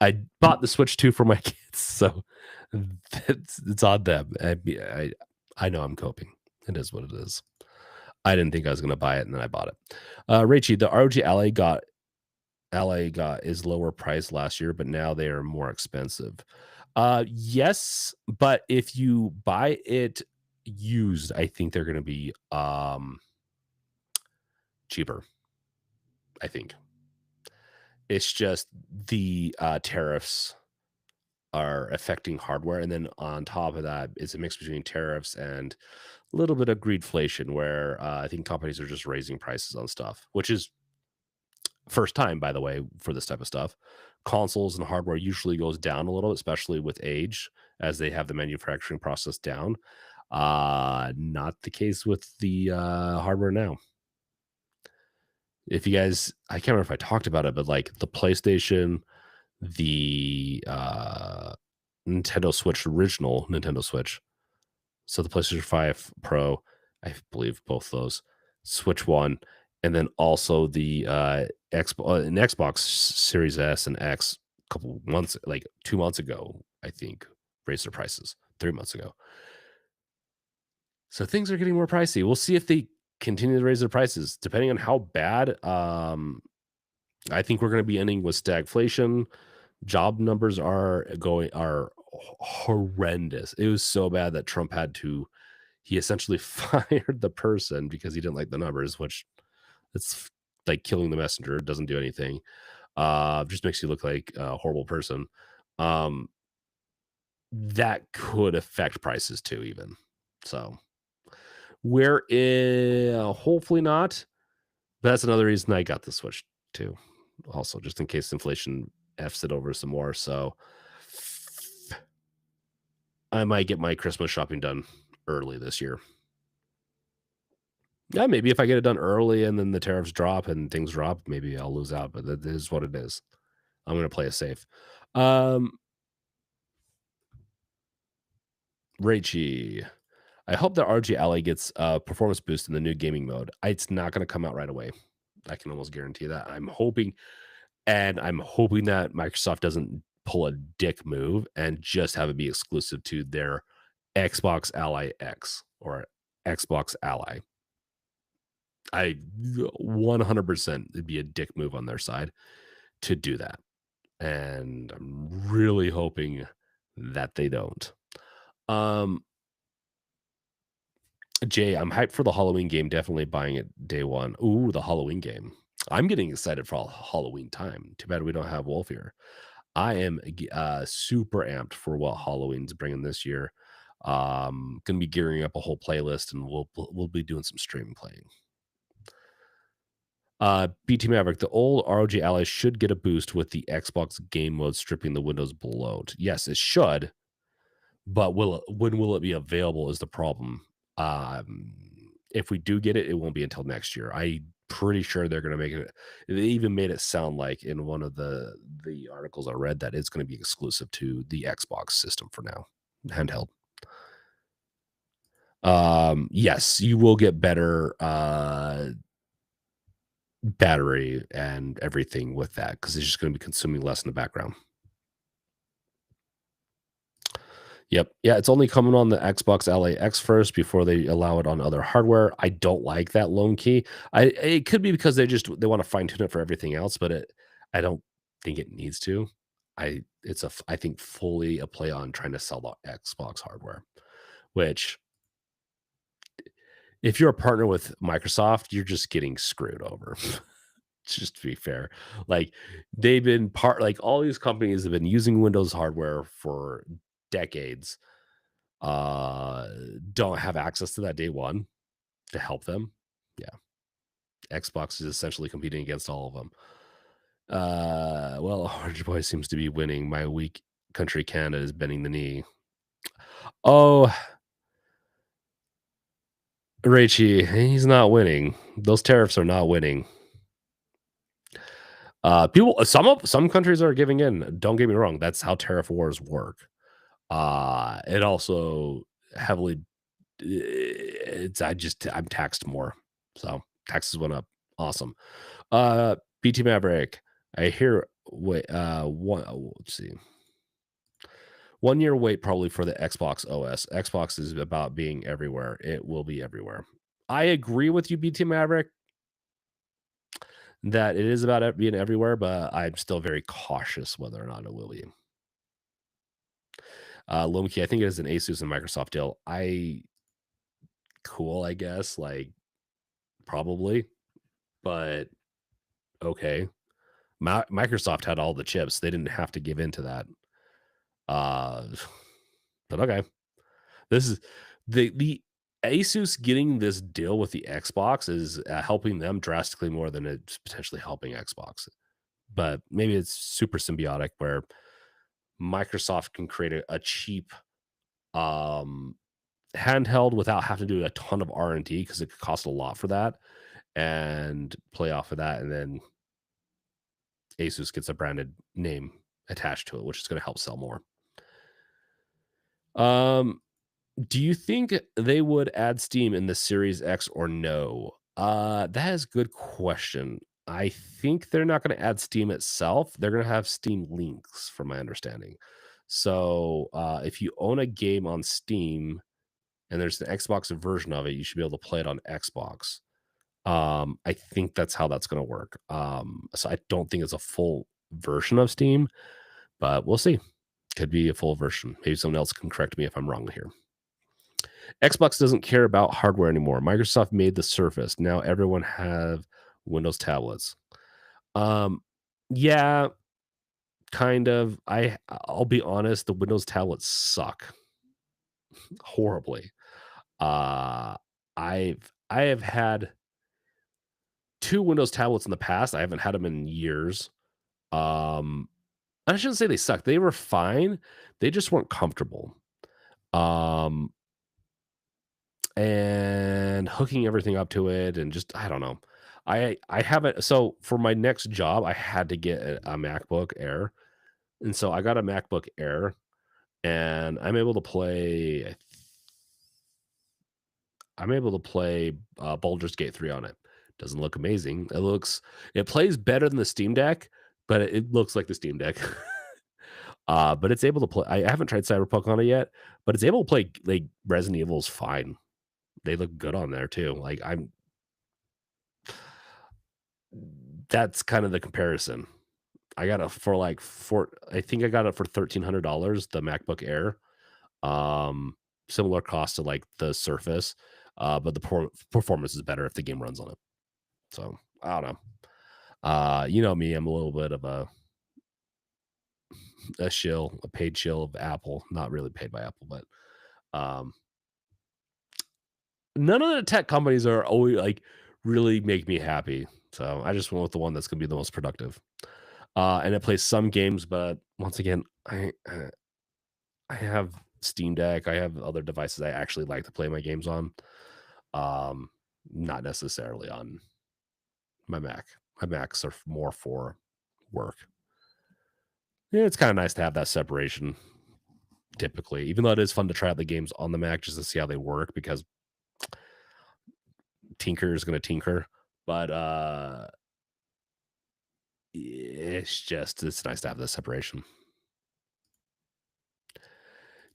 I bought the Switch 2 for my kids, so it's on them. I know I'm coping. It is what it is. I didn't think I was gonna buy it, and then I bought it. Rachie, the ROG Ally got is lower price last year, but now they are more expensive. Yes, but if you buy it used, I think they're gonna be cheaper. I think. It's just the, tariffs are affecting hardware, and then on top of that, it's a mix between tariffs and a little bit of greedflation where, I think companies are just raising prices on stuff, which is first time, by the way, for this type of stuff. Consoles and hardware usually goes down a little, especially with age, as they have the manufacturing process down. Not the case with the, hardware now. If you guys I can't remember if I talked about it, but, like, the PlayStation, the, Nintendo Switch original Nintendo Switch, so the PlayStation 5 Pro, I believe both those, Switch 1, and then also the, an Xbox Series S and X a couple months like, 2 months ago, I think, raised their prices, 3 months ago. So things are getting more pricey. We'll see if they continue to raise their prices. Depending on how bad, I think we're gonna be ending with stagflation. Job numbers are horrendous. It was so bad that Trump had to he essentially fired the person because he didn't like the numbers, which it's like killing the messenger. It doesn't do anything. Just makes you look like a horrible person. Um, that could affect prices too, even. So we're in, hopefully not. But that's another reason I got the Switch too. Also, just in case inflation f's it over some more. So I might get my Christmas shopping done early this year. Yeah, maybe if I get it done early and then the tariffs drop and things drop, maybe I'll lose out, but that is what it is. I'm gonna play it safe. Um, Raichi, I hope that RG Ally gets a performance boost in the new gaming mode. It's not gonna come out right away. I can almost guarantee that. I'm hoping that Microsoft doesn't pull a dick move and just have it be exclusive to their Xbox Ally X or Xbox Ally. I 100% it'd be a dick move on their side to do that. And I'm really hoping that they don't. Um, Jay, I'm hyped for the Halloween game. Definitely buying it day one. Ooh, the Halloween game. I'm getting excited for all Halloween time. Too bad we don't have Wolf here. I am super amped for what Halloween's bringing this year. Gonna be gearing up a whole playlist, and we'll be doing some streaming playing. BT Maverick, the old ROG Ally should get a boost with the Xbox game mode stripping the Windows below. Yes, it should, but when will it be available is the problem. Um, if we do get it, it won't be until next year. I pretty sure they're going to make it. They even made it sound like in one of the articles I read that it's going to be exclusive to the Xbox system for now, handheld. Yes, you will get better battery and everything with that because it's just going to be consuming less in the background. Yep. Yeah, it's only coming on the Xbox LAX first before they allow it on other hardware. I don't like that loan key. It could be because they want to fine tune it for everything else, but I don't think it needs to. I think fully a play on trying to sell the Xbox hardware, which if you're a partner with Microsoft, you're just getting screwed over. Just to be fair, like they've been like all these companies have been using Windows hardware for decades, uh, don't have access to that day one to help them. Yeah, Xbox is essentially competing against all of them. Well, Orange Boy seems to be winning. My weak country Canada is bending the knee. Oh, Raichi, he's not winning. Those tariffs are not winning. People, some countries are giving in. Don't get me wrong. That's how tariff wars work. It also heavily I'm taxed more. So taxes went up. Awesome. BT Maverick. I hear wait let's see. 1 year wait probably for the Xbox OS. Xbox is about being everywhere. It will be everywhere. I agree with you, BT Maverick, that it is about being everywhere, but I'm still very cautious whether or not it will be. Lomke, I think it is an Asus and Microsoft deal. Cool, I guess, like probably, but okay. Microsoft had all the chips. They didn't have to give in to that. Uh, but okay. This is the Asus getting this deal with the Xbox is helping them drastically more than it's potentially helping Xbox. But maybe it's super symbiotic where Microsoft can create a cheap um handheld without having to do a ton of R&D because it could cost a lot for that and play off of that, and then Asus gets a branded name attached to it, which is going to help sell more. Um, do you think they would add Steam in the Series X or no? That is a good question. I think they're not going to add Steam itself. They're going to have Steam links, from my understanding. So if you own a game on Steam and there's an Xbox version of it, you should be able to play it on Xbox. I think that's how that's going to work. So I don't think it's a full version of Steam, but we'll see. Could be a full version. Maybe someone else can correct me if I'm wrong here. Xbox doesn't care about hardware anymore. Microsoft made the Surface. Now everyone have Windows tablets. Yeah, kind of. I'll be honest, the Windows tablets suck horribly. Uh I have had two Windows tablets in the past. I haven't had them in years. Um I shouldn't say they sucked. They were fine. They just weren't comfortable. Um and hooking everything up to it and just I don't know. I haven't so for my next job I had to get a MacBook Air. And so I got a MacBook Air and I'm able to play Baldur's Gate 3 on it. Doesn't look amazing. It plays better than the Steam Deck, but it looks like the Steam Deck. But it's able to play. I haven't tried Cyberpunk on it yet, but it's able to play like Resident Evil's fine. They look good on there too. That's kind of the comparison. I got it for I think I got it for $1,300, the MacBook Air. Um, Similar cost to like the Surface, but the performance is better if the game runs on it. So I don't know. You know me, I'm a little bit of a paid shill of Apple. Not really paid by Apple, but um, none of the tech companies are always like really make me happy. So I just went with the one that's gonna be the most productive. And it plays some games, but once again, I have Steam Deck. I have other devices I actually like to play my games on. Um, Not necessarily on my Mac. My Macs are more for work. Yeah, it's kind of nice to have that separation typically, even though it is fun to try out the games on the Mac just to see how they work because tinker is going to tinker. But it's nice to have that separation.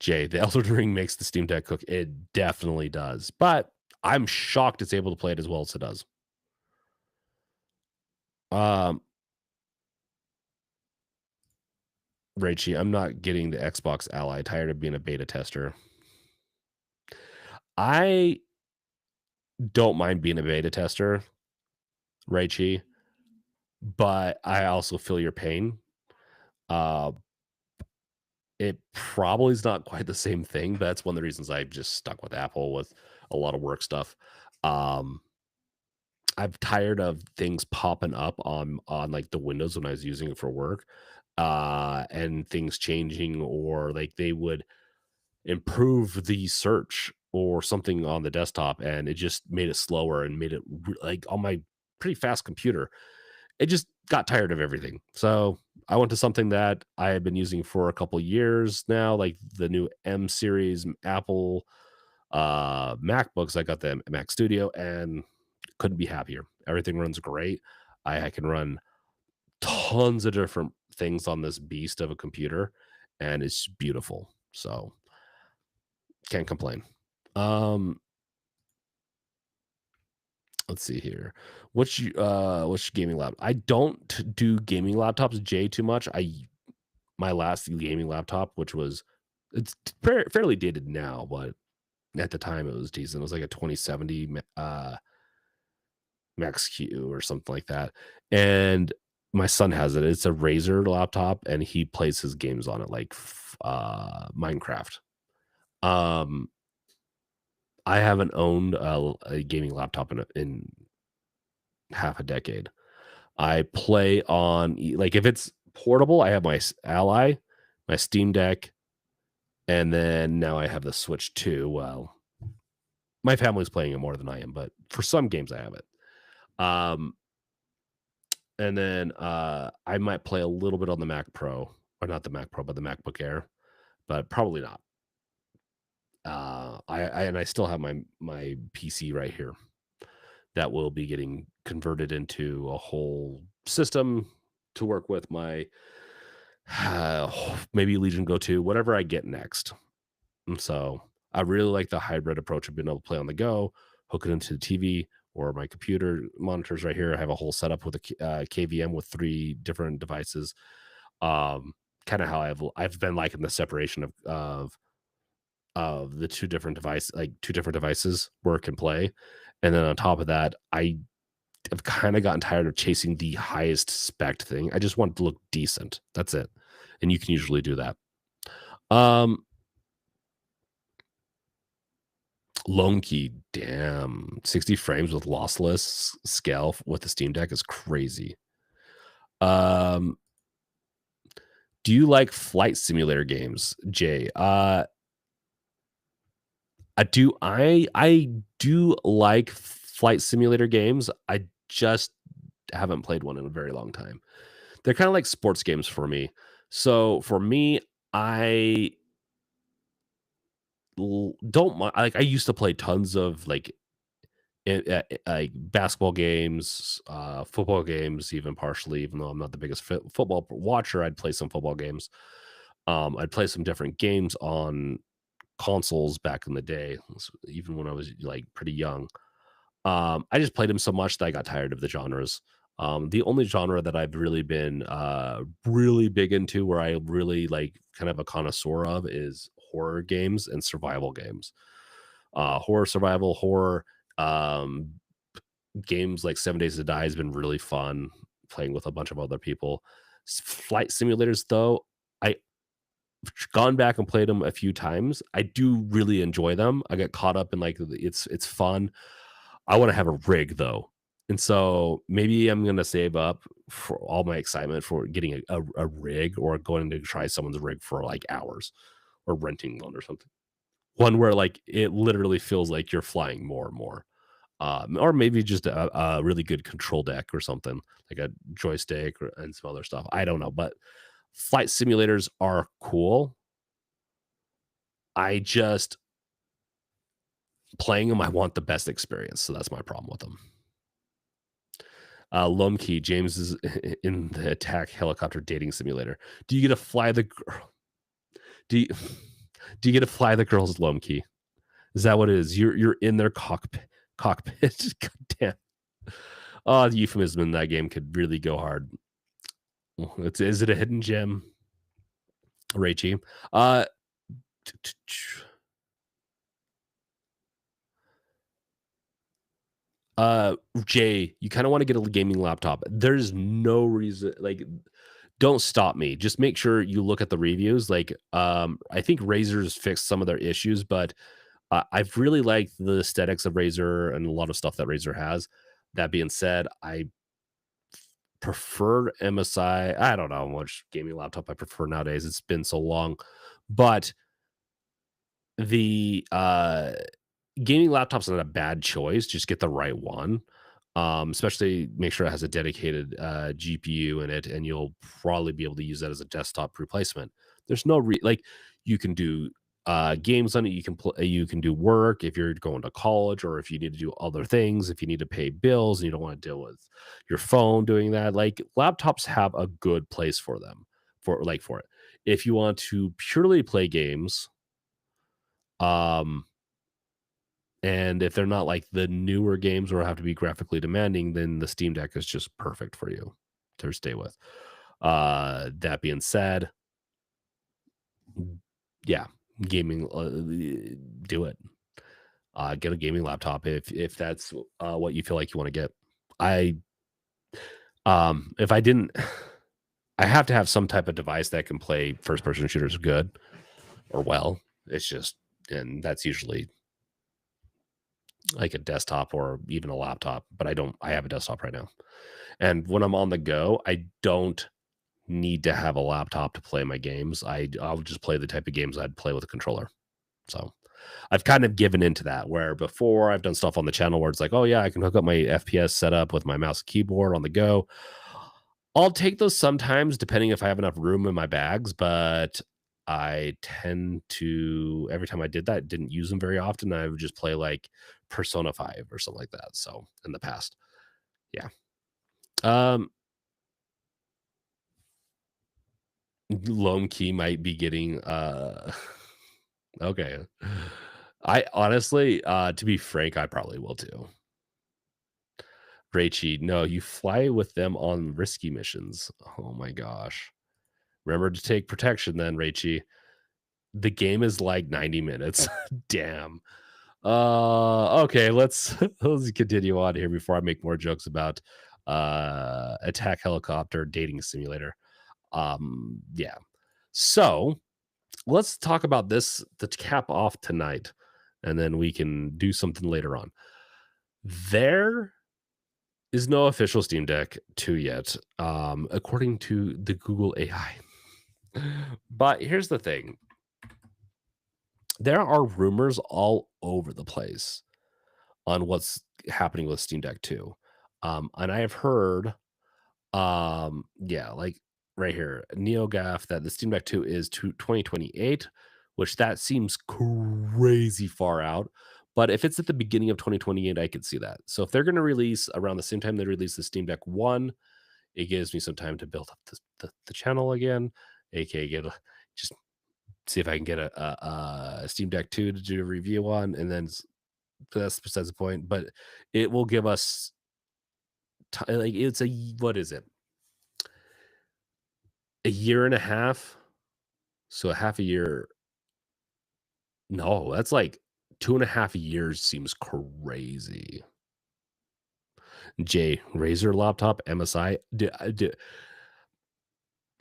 Jay, the Elden Ring makes the Steam Deck cook. It definitely does. But I'm shocked it's able to play it as well as it does. Um, Raichi, I'm not getting the Xbox Ally. Tired of being a beta tester. I don't mind being a beta tester, Raichi, but I also feel your pain. Uh, it probably is not quite the same thing. But that's one of the reasons I just stuck with Apple with a lot of work stuff. Um, I'm tired of things popping up on like the Windows when I was using it for work, and things changing, or like they would improve the search or something on the desktop, and it just made it slower and made it like on my pretty fast computer. It just got tired of everything. So I went to something that I had been using for a couple years now, like the new M series Apple MacBooks. I got the Mac Studio and couldn't be happier. Everything runs great. I can run tons of different things on this beast of a computer, and it's beautiful. So can't complain. Um, let's see here. What's your gaming laptop? I don't do gaming laptops, Jay, too much. My last gaming laptop, which was it's fairly dated now, but at the time it was decent. It was like a 2070 Max Q or something like that. And my son has it. It's a Razer laptop, and he plays his games on it, like Minecraft. Um, I haven't owned a gaming laptop in half a decade. I play on like if it's portable, I have my Ally, my Steam Deck, and then now I have the Switch too. Well, my family's playing it more than I am, but for some games I have it. Um, and then I might play a little bit on the Mac Pro, or not the Mac Pro, but the MacBook Air, but probably not. I still have my PC right here that will be getting converted into a whole system to work with my maybe Legion Go 2, whatever I get next. And so I really like the hybrid approach of being able to play on the go, hook it into the TV or my computer monitors right here. I have a whole setup with a KVM with 3 different devices. Um, Kind of how I've been liking the separation of the 2 different devices work and play. And then on top of that, I have kind of gotten tired of chasing the highest spec thing. I just want it to look decent. That's it. And you can usually do that. Um, Lone Key, damn, 60 frames with lossless scale with the Steam Deck is crazy. Um, do you like flight simulator games, Jay? I do like flight simulator games. I just haven't played one in a very long time. They're kind of like sports games for me. So for me, I don't mind. Like I used to play tons of like basketball games, football games, even partially. Even though I'm not the biggest football watcher, I'd play some football games. I'd play some different games on consoles back in the day, even when I was like pretty young. I just played them so much that I got tired of the genres. The only genre that I've really been really big into, where I really like kind of a connoisseur of, is horror games and survival games. Horror, survival, horror um, games like 7 Days to Die has been really fun playing with a bunch of other people. Flight simulators, though, I gone back and played them a few times. I do really enjoy them. I get caught up in like it's fun. I want to have a rig though. And so maybe I'm gonna save up for all my excitement for getting a rig or going to try someone's rig for like hours or renting one or something. One where like it literally feels like you're flying more and more. Or maybe just a really good control deck or something like a joystick and some other stuff. I don't know, but flight simulators are cool. I just playing them, I want the best experience, so that's my problem with them. Lomkey, James is in the attack helicopter dating simulator. Do you get to fly the girl? Do you, do you get to fly the girl's Lomkey? Is that what it is? You're in their cockpit. God damn. Oh, the euphemism in that game could really go hard. Is it a hidden gem, Raichi? Uh, Jay, you kind of want to get a gaming laptop. There's no reason, like, don't stop me. Just make sure you look at the reviews. Like, I think Razer's fixed some of their issues, but I've really liked the aesthetics of Razer and a lot of stuff that Razer has. That being said, I prefer MSI. I don't know which gaming laptop I prefer nowadays. It's been so long, but the gaming laptop's not a bad choice. Just get the right one. Especially make sure it has a dedicated GPU in it, and you'll probably be able to use that as a desktop replacement. There's no like you can do games on it. You can play. You can do work if you're going to college, or if you need to do other things. If you need to pay bills and you don't want to deal with your phone doing that, like laptops have a good place for them. For it. If you want to purely play games, um, and if they're not like the newer games or have to be graphically demanding, then the Steam Deck is just perfect for you to stay with. That being said, yeah, gaming, do it. Get a gaming laptop if that's what you feel like you want to get. I if I didn't, I have to have some type of device that can play first person shooters good or well. It's just, and that's usually like a desktop or even a laptop. But I have a desktop right now. And when I'm on the go, I don't need to have a laptop to play my games. I'll just play the type of games I'd play with a controller. So I've kind of given into that where before I've done stuff on the channel where it's like, oh yeah, I can hook up my FPS setup with my mouse and keyboard on the go. I'll take those sometimes depending if I have enough room in my bags, but I tend to every time I did that, didn't use them very often. I would just play like Persona 5 or something like that. So in the past. Yeah. Um Lone Key might be getting okay. I honestly, to be frank, I probably will too. Raichi, no, you fly with them on risky missions. Oh my gosh. Remember to take protection then, Raichi. The game is like 90 minutes. Damn. Okay, let's continue on here before I make more jokes about attack helicopter dating simulator. Yeah. So let's talk about this to cap off tonight, and then we can do something later on. There is no official Steam Deck 2 yet, according to the Google AI. But here's the thing: there are rumors all over the place on what's happening with Steam Deck 2. And I have heard, yeah, like right here, NeoGAF that the Steam Deck 2 is to 2028, which that seems crazy far out. But if it's at the beginning of 2028, I could see that. So if they're going to release around the same time they release the Steam Deck 1, it gives me some time to build up the channel again, aka just see if I can get a Steam Deck 2 to do a review on, and then that's besides the point. But it will give us like it's a what is it? A year and a half? So a half a year. No, that's like 2.5 years seems crazy. Jay, Razer laptop, MSI.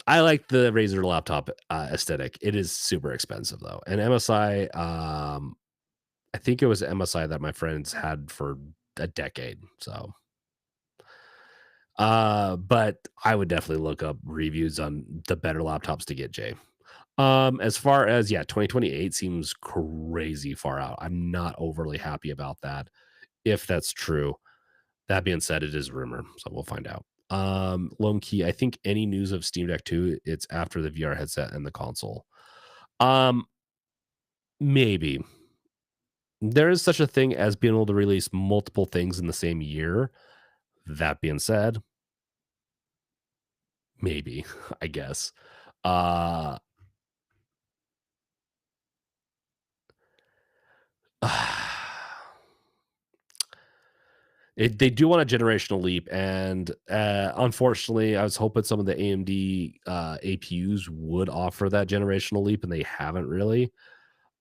I like the Razer laptop aesthetic. It is super expensive though. And MSI, I think it was MSI that my friends had for a decade. So But I would definitely look up reviews on the better laptops to get, Jay. As far as, yeah, 2028 seems crazy far out. I'm not overly happy about that, if that's true. That being said, it is rumor, so we'll find out. Lone key, I think any news of Steam Deck 2, it's after the VR headset and the console. Um, Maybe. There is such a thing as being able to release multiple things in the same year. That being said, maybe, I guess. Uh they do want a generational leap, and unfortunately, I was hoping some of the AMD APUs would offer that generational leap, and they haven't really.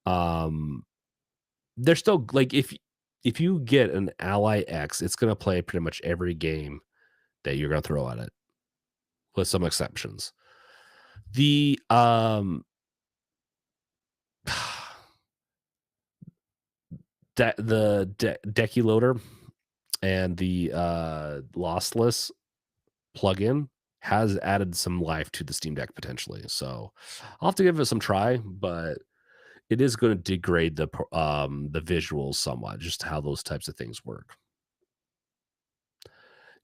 Um, they're still like if you get an Ally X, it's gonna play pretty much every game that you're gonna throw at it, with some exceptions. The Decky loader and the lossless plugin has added some life to the Steam Deck potentially. So I'll have to give it some try, but it is going to degrade the visuals somewhat, just how those types of things work.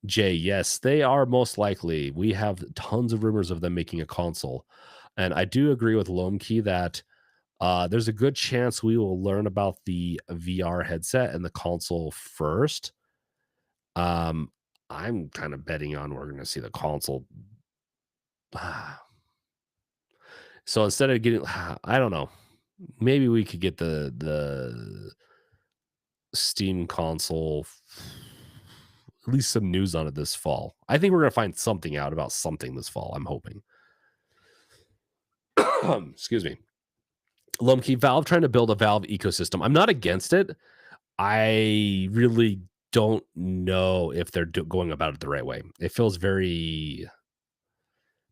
Jay, yes, they are most likely. We have tons of rumors of them making a console. And I do agree with Lomkey that there's a good chance we will learn about the VR headset and the console first. Um, I'm kind of betting on we're going to see the console. So instead of getting, I don't know, maybe we could get the Steam console, at least some news on it this fall. I think we're gonna find something out about something this fall. I'm hoping. Excuse me. Lumkey, Valve trying to build a Valve ecosystem. I'm not against it. I really don't know if they're going about it the right way. It feels very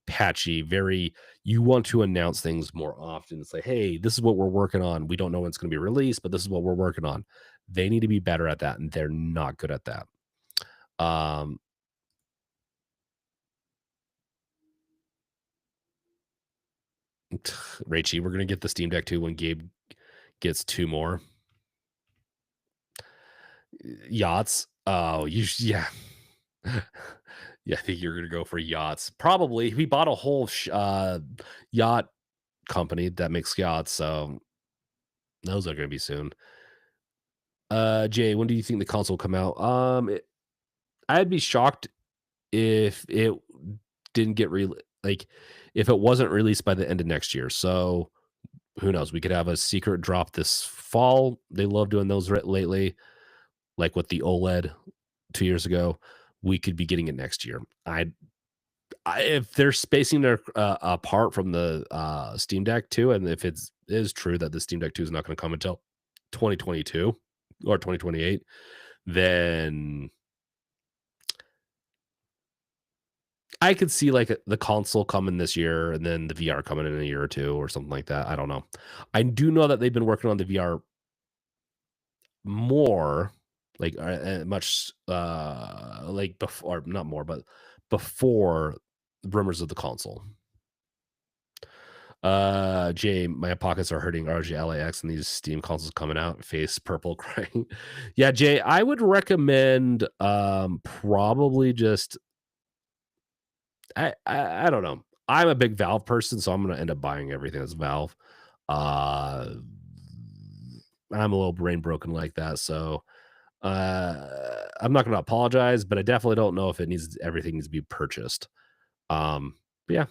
patchy, very you want to announce things more often. It's like, hey, this is what we're working on. We don't know when it's going to be released, but this is what we're working on. They need to be better at that, and they're not good at that. Um, Rachie, we're gonna get the Steam Deck 2 when Gabe gets two more yachts. Oh, yeah. Yeah, I think you're gonna go for yachts. Probably. We bought a whole yacht company that makes yachts, so those are gonna be soon. Jay, when do you think the console will come out? I'd be shocked if it didn't get like if it wasn't released by the end of next year. So who knows? We could have a secret drop this fall. They love doing those lately, like with the OLED 2 years ago. We could be getting it next year. If they're spacing their apart from the Steam Deck 2, and if it is true that the Steam Deck 2 is not going to come until 2022 or 2028, then I could see like the console coming this year and then the VR coming in a year or two or something like that. I don't know. I do know that they've been working on the VR more, like much like before, not more, but before rumors of the console. Jay, my pockets are hurting. RG LAX and these Steam consoles coming out. Face purple crying. Yeah, Jay, I would recommend probably just I don't know. I'm a big Valve person, so I'm gonna end up buying everything that's Valve. Uh I'm a little brain broken like that, so I'm not gonna apologize, but I definitely don't know if everything needs to be purchased. But yeah,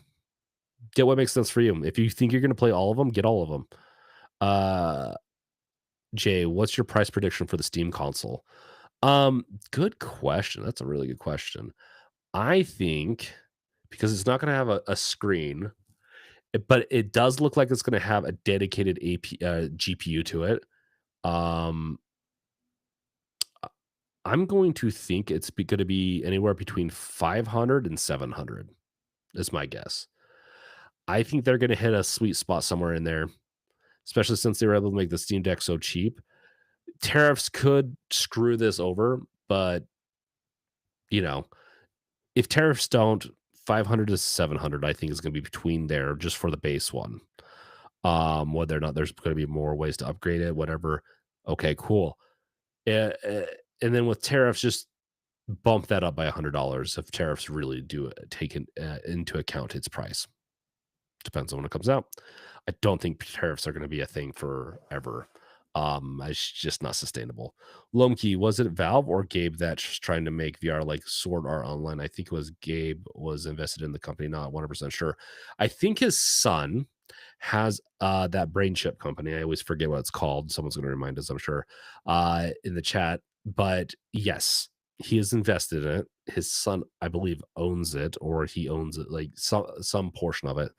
get what makes sense for you. If you think you're gonna play all of them, get all of them. Uh Jay, what's your price prediction for the Steam console? Good question. That's a really good question. I think because it's not going to have a screen, but it does look like it's going to have a dedicated GPU to it. Um, I'm going to think it's going to be anywhere between 500 and 700 is my guess. I think they're going to hit a sweet spot somewhere in there, especially since they were able to make the Steam Deck so cheap. Tariffs could screw this over, but you know, if tariffs don't, 500 to 700, I think is going to be between there just for the base one. Whether or not there's going to be more ways to upgrade it, whatever. Okay, cool. Uh, uh, and then with tariffs, just bump that up by $100 if tariffs really do take into account its price. Depends on when it comes out. I don't think tariffs are going to be a thing forever. It's just not sustainable. Lomkey, was it Valve or Gabe that's trying to make VR like Sword Art Online? I think it was Gabe was invested in the company, not 100% sure. I think his son has that brain chip company. I always forget what it's called. Someone's going to remind us, I'm sure, in the chat. But yes, he is invested in it. His son, I believe, owns it, or he owns it, like some portion of it.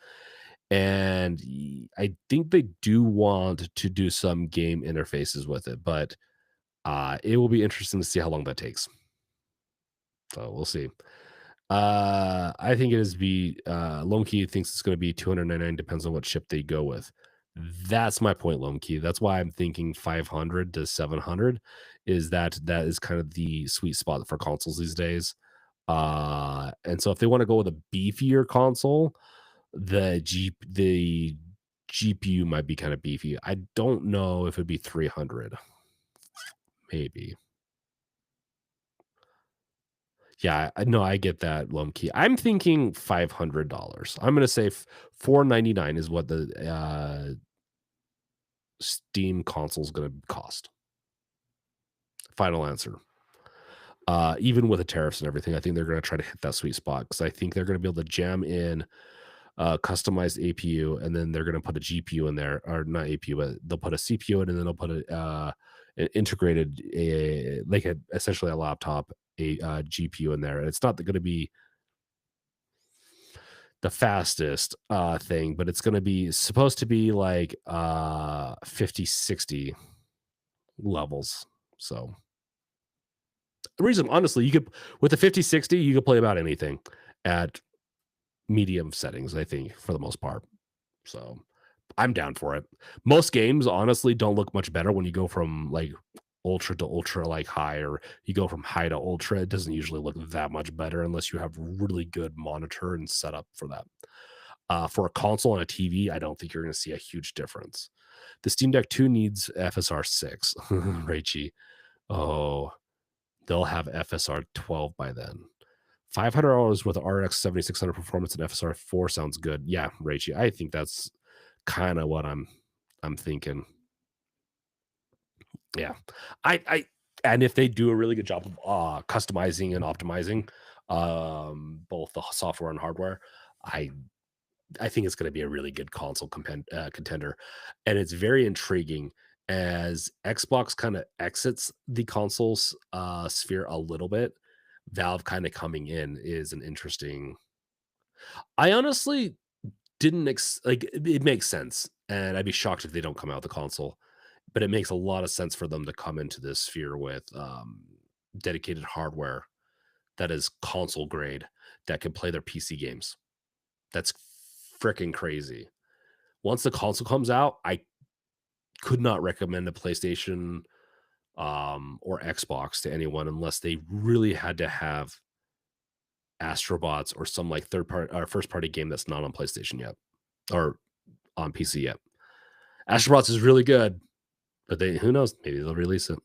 And I think they do want to do some game interfaces with it, but it will be interesting to see how long that takes. So we'll see. I think it is Lomkey thinks it's going to be 299, depends on what chip they go with. That's my point, Lomkey. That's why I'm thinking 500 to 700 is that is kind of the sweet spot for consoles these days. And so if they want to go with a beefier console, the GPU might be kind of beefy. I don't know if it'd be 300. Maybe. Yeah, no, I get that, Lomkey. I'm thinking $500. I'm gonna say 499 is what the Steam console is gonna cost. Final answer. Even with the tariffs and everything, I think they're gonna try to hit that sweet spot because I think they're gonna be able to jam in customized APU, and then they're going to put a GPU in there, or not APU, but they'll put a CPU in, and then they'll put an integrated, essentially a laptop, GPU in there. And it's not going to be the fastest thing, but it's going to be supposed to be like 50, 60 levels. So the reason, honestly, you could, with the 50, 60, you could play about anything at medium settings, I think, for the most part. So I'm down for it. Most games, honestly, don't look much better when you go from like ultra to ultra, like high, or you go from high to ultra. It doesn't usually look that much better unless you have really good monitor and setup for that. For a console and a TV, I don't think you're going to see a huge difference. The Steam Deck 2 needs FSR 6. Raichi. Oh, they'll have FSR 12 by then. $500 with RX 7600 performance and FSR 4 sounds good. Yeah, Raichi. I think that's kind of what I'm thinking. Yeah. I and if they do a really good job of customizing and optimizing both the software and hardware, I I think it's going to be a really good console contender. And it's very intriguing as Xbox kind of exits the consoles sphere a little bit. Valve kind of coming in is an interesting. I honestly didn't like it makes sense, and I'd be shocked if they don't come out with the console. But it makes a lot of sense for them to come into this sphere with dedicated hardware that is console grade that can play their PC games. That's freaking crazy. Once the console comes out, I could not recommend a PlayStation or Xbox to anyone unless they really had to have Astrobots or some like third party or first party game that's not on PlayStation yet or on PC yet. Astrobots is really good, but they who knows, maybe they'll release it.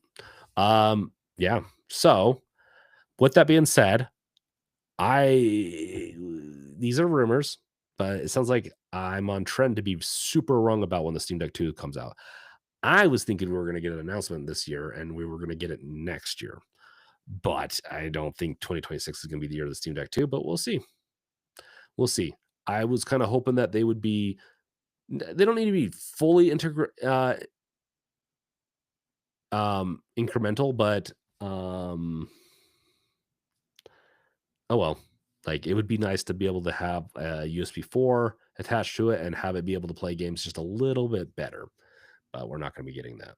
Yeah. So with that being said, I these are rumors, but it sounds like I'm on trend to be super wrong about when the Steam Deck 2 comes out. I was thinking we were going to get an announcement this year and we were going to get it next year. But I don't think 2026 is going to be the year of the Steam Deck 2, but we'll see. We'll see. I was kind of hoping that they would be they don't need to be fully incremental, but oh well. Like it would be nice to be able to have a USB 4 attached to it and have it be able to play games just a little bit better. But we're not going to be getting that.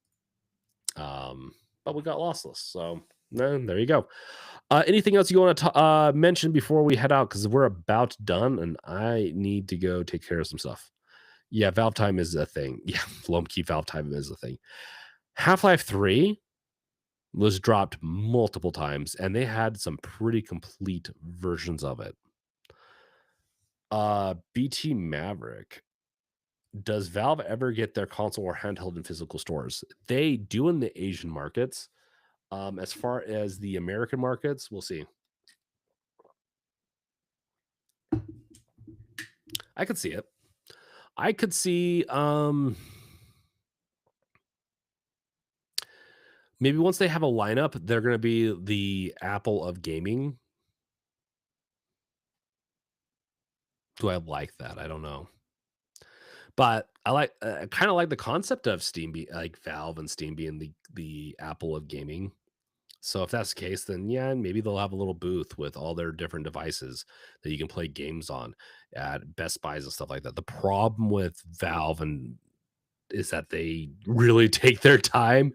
But we got lossless. So there you go. Anything else you want to mention before we head out? Because we're about done and I need to go take care of some stuff. Yeah, Valve time is a thing. Yeah, Lomkey Valve time is a thing. Half-Life 3 was dropped multiple times, and they had some pretty complete versions of it. BT Maverick. Does Valve ever get their console or handheld in physical stores? They do in the Asian markets. As far as the American markets, we'll see. I could see it. I could see maybe once they have a lineup, they're going to be the Apple of gaming. Do I like that? I don't know. But I like kind of like the concept of Steam like Valve and Steam being the Apple of gaming. So if that's the case, then yeah, maybe they'll have a little booth with all their different devices that you can play games on at Best Buys and stuff like that. The problem with Valve and is that they really take their time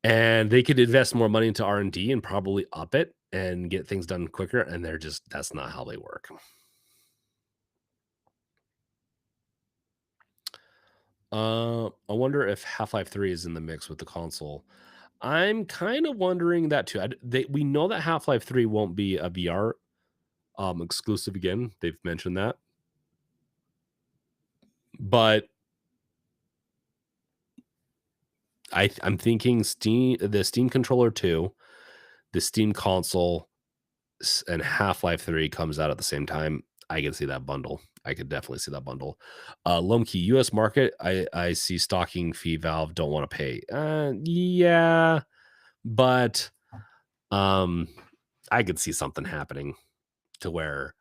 and they could invest more money into R&D and probably up it and get things done quicker. And they're just that's not how they work. I wonder if Half-Life 3 is in the mix with the console. I'm kind of wondering that too. We know that Half-Life 3 won't be a VR exclusive again. They've mentioned that. But I'm thinking the Steam controller 2, the Steam console, and Half-Life 3 comes out at the same time. I can see that bundle. I could definitely see that bundle. Lomkey, US market, I see stocking fee Valve don't want to pay. Yeah, but I could see something happening to where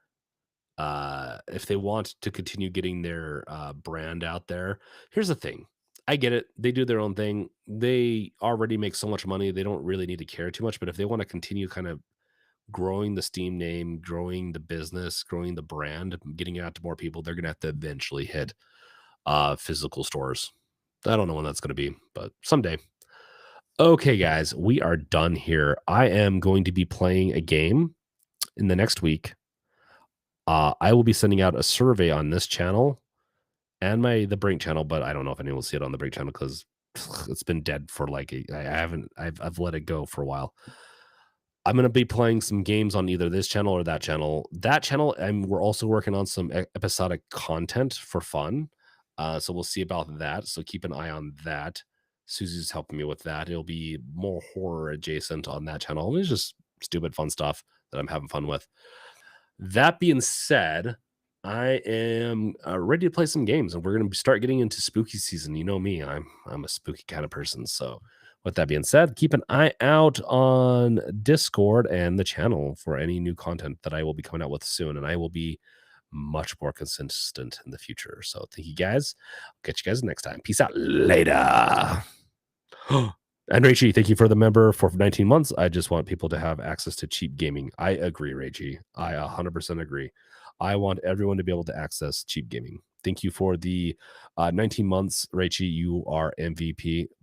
if they want to continue getting their brand out there. Here's the thing. I get it. They do their own thing. They already make so much money. They don't really need to care too much. But if they want to continue kind of growing the Steam name, growing the business, growing the brand, getting it out to more people, they're gonna have to eventually hit physical stores. I don't know when that's gonna be, but someday. Okay, guys, we are done here. I am going to be playing a game in the next week. I will be sending out a survey on this channel and the Brink channel, but I don't know if anyone will see it on the Brink channel because it's been dead for like I haven't I've let it go for a while. I'm gonna be playing some games on either this channel or that channel. That channel, and we're also working on some episodic content for fun. So we'll see about that. So keep an eye on that. Susie's helping me with that. It'll be more horror adjacent on that channel. It's just stupid fun stuff that I'm having fun with. That being said, I am ready to play some games, and we're going to start getting into spooky season. You know me, I'm a spooky kind of person. So, with that being said, keep an eye out on Discord and the channel for any new content that I will be coming out with soon, and I will be much more consistent in the future. So, thank you guys. I'll catch you guys next time. Peace out later. And Raichi, thank you for the member for 19 months. I just want people to have access to cheap gaming. I agree, Raichi. I 100% agree. I want everyone to be able to access cheap gaming. Thank you for the 19 months, Raichi. You are MVP.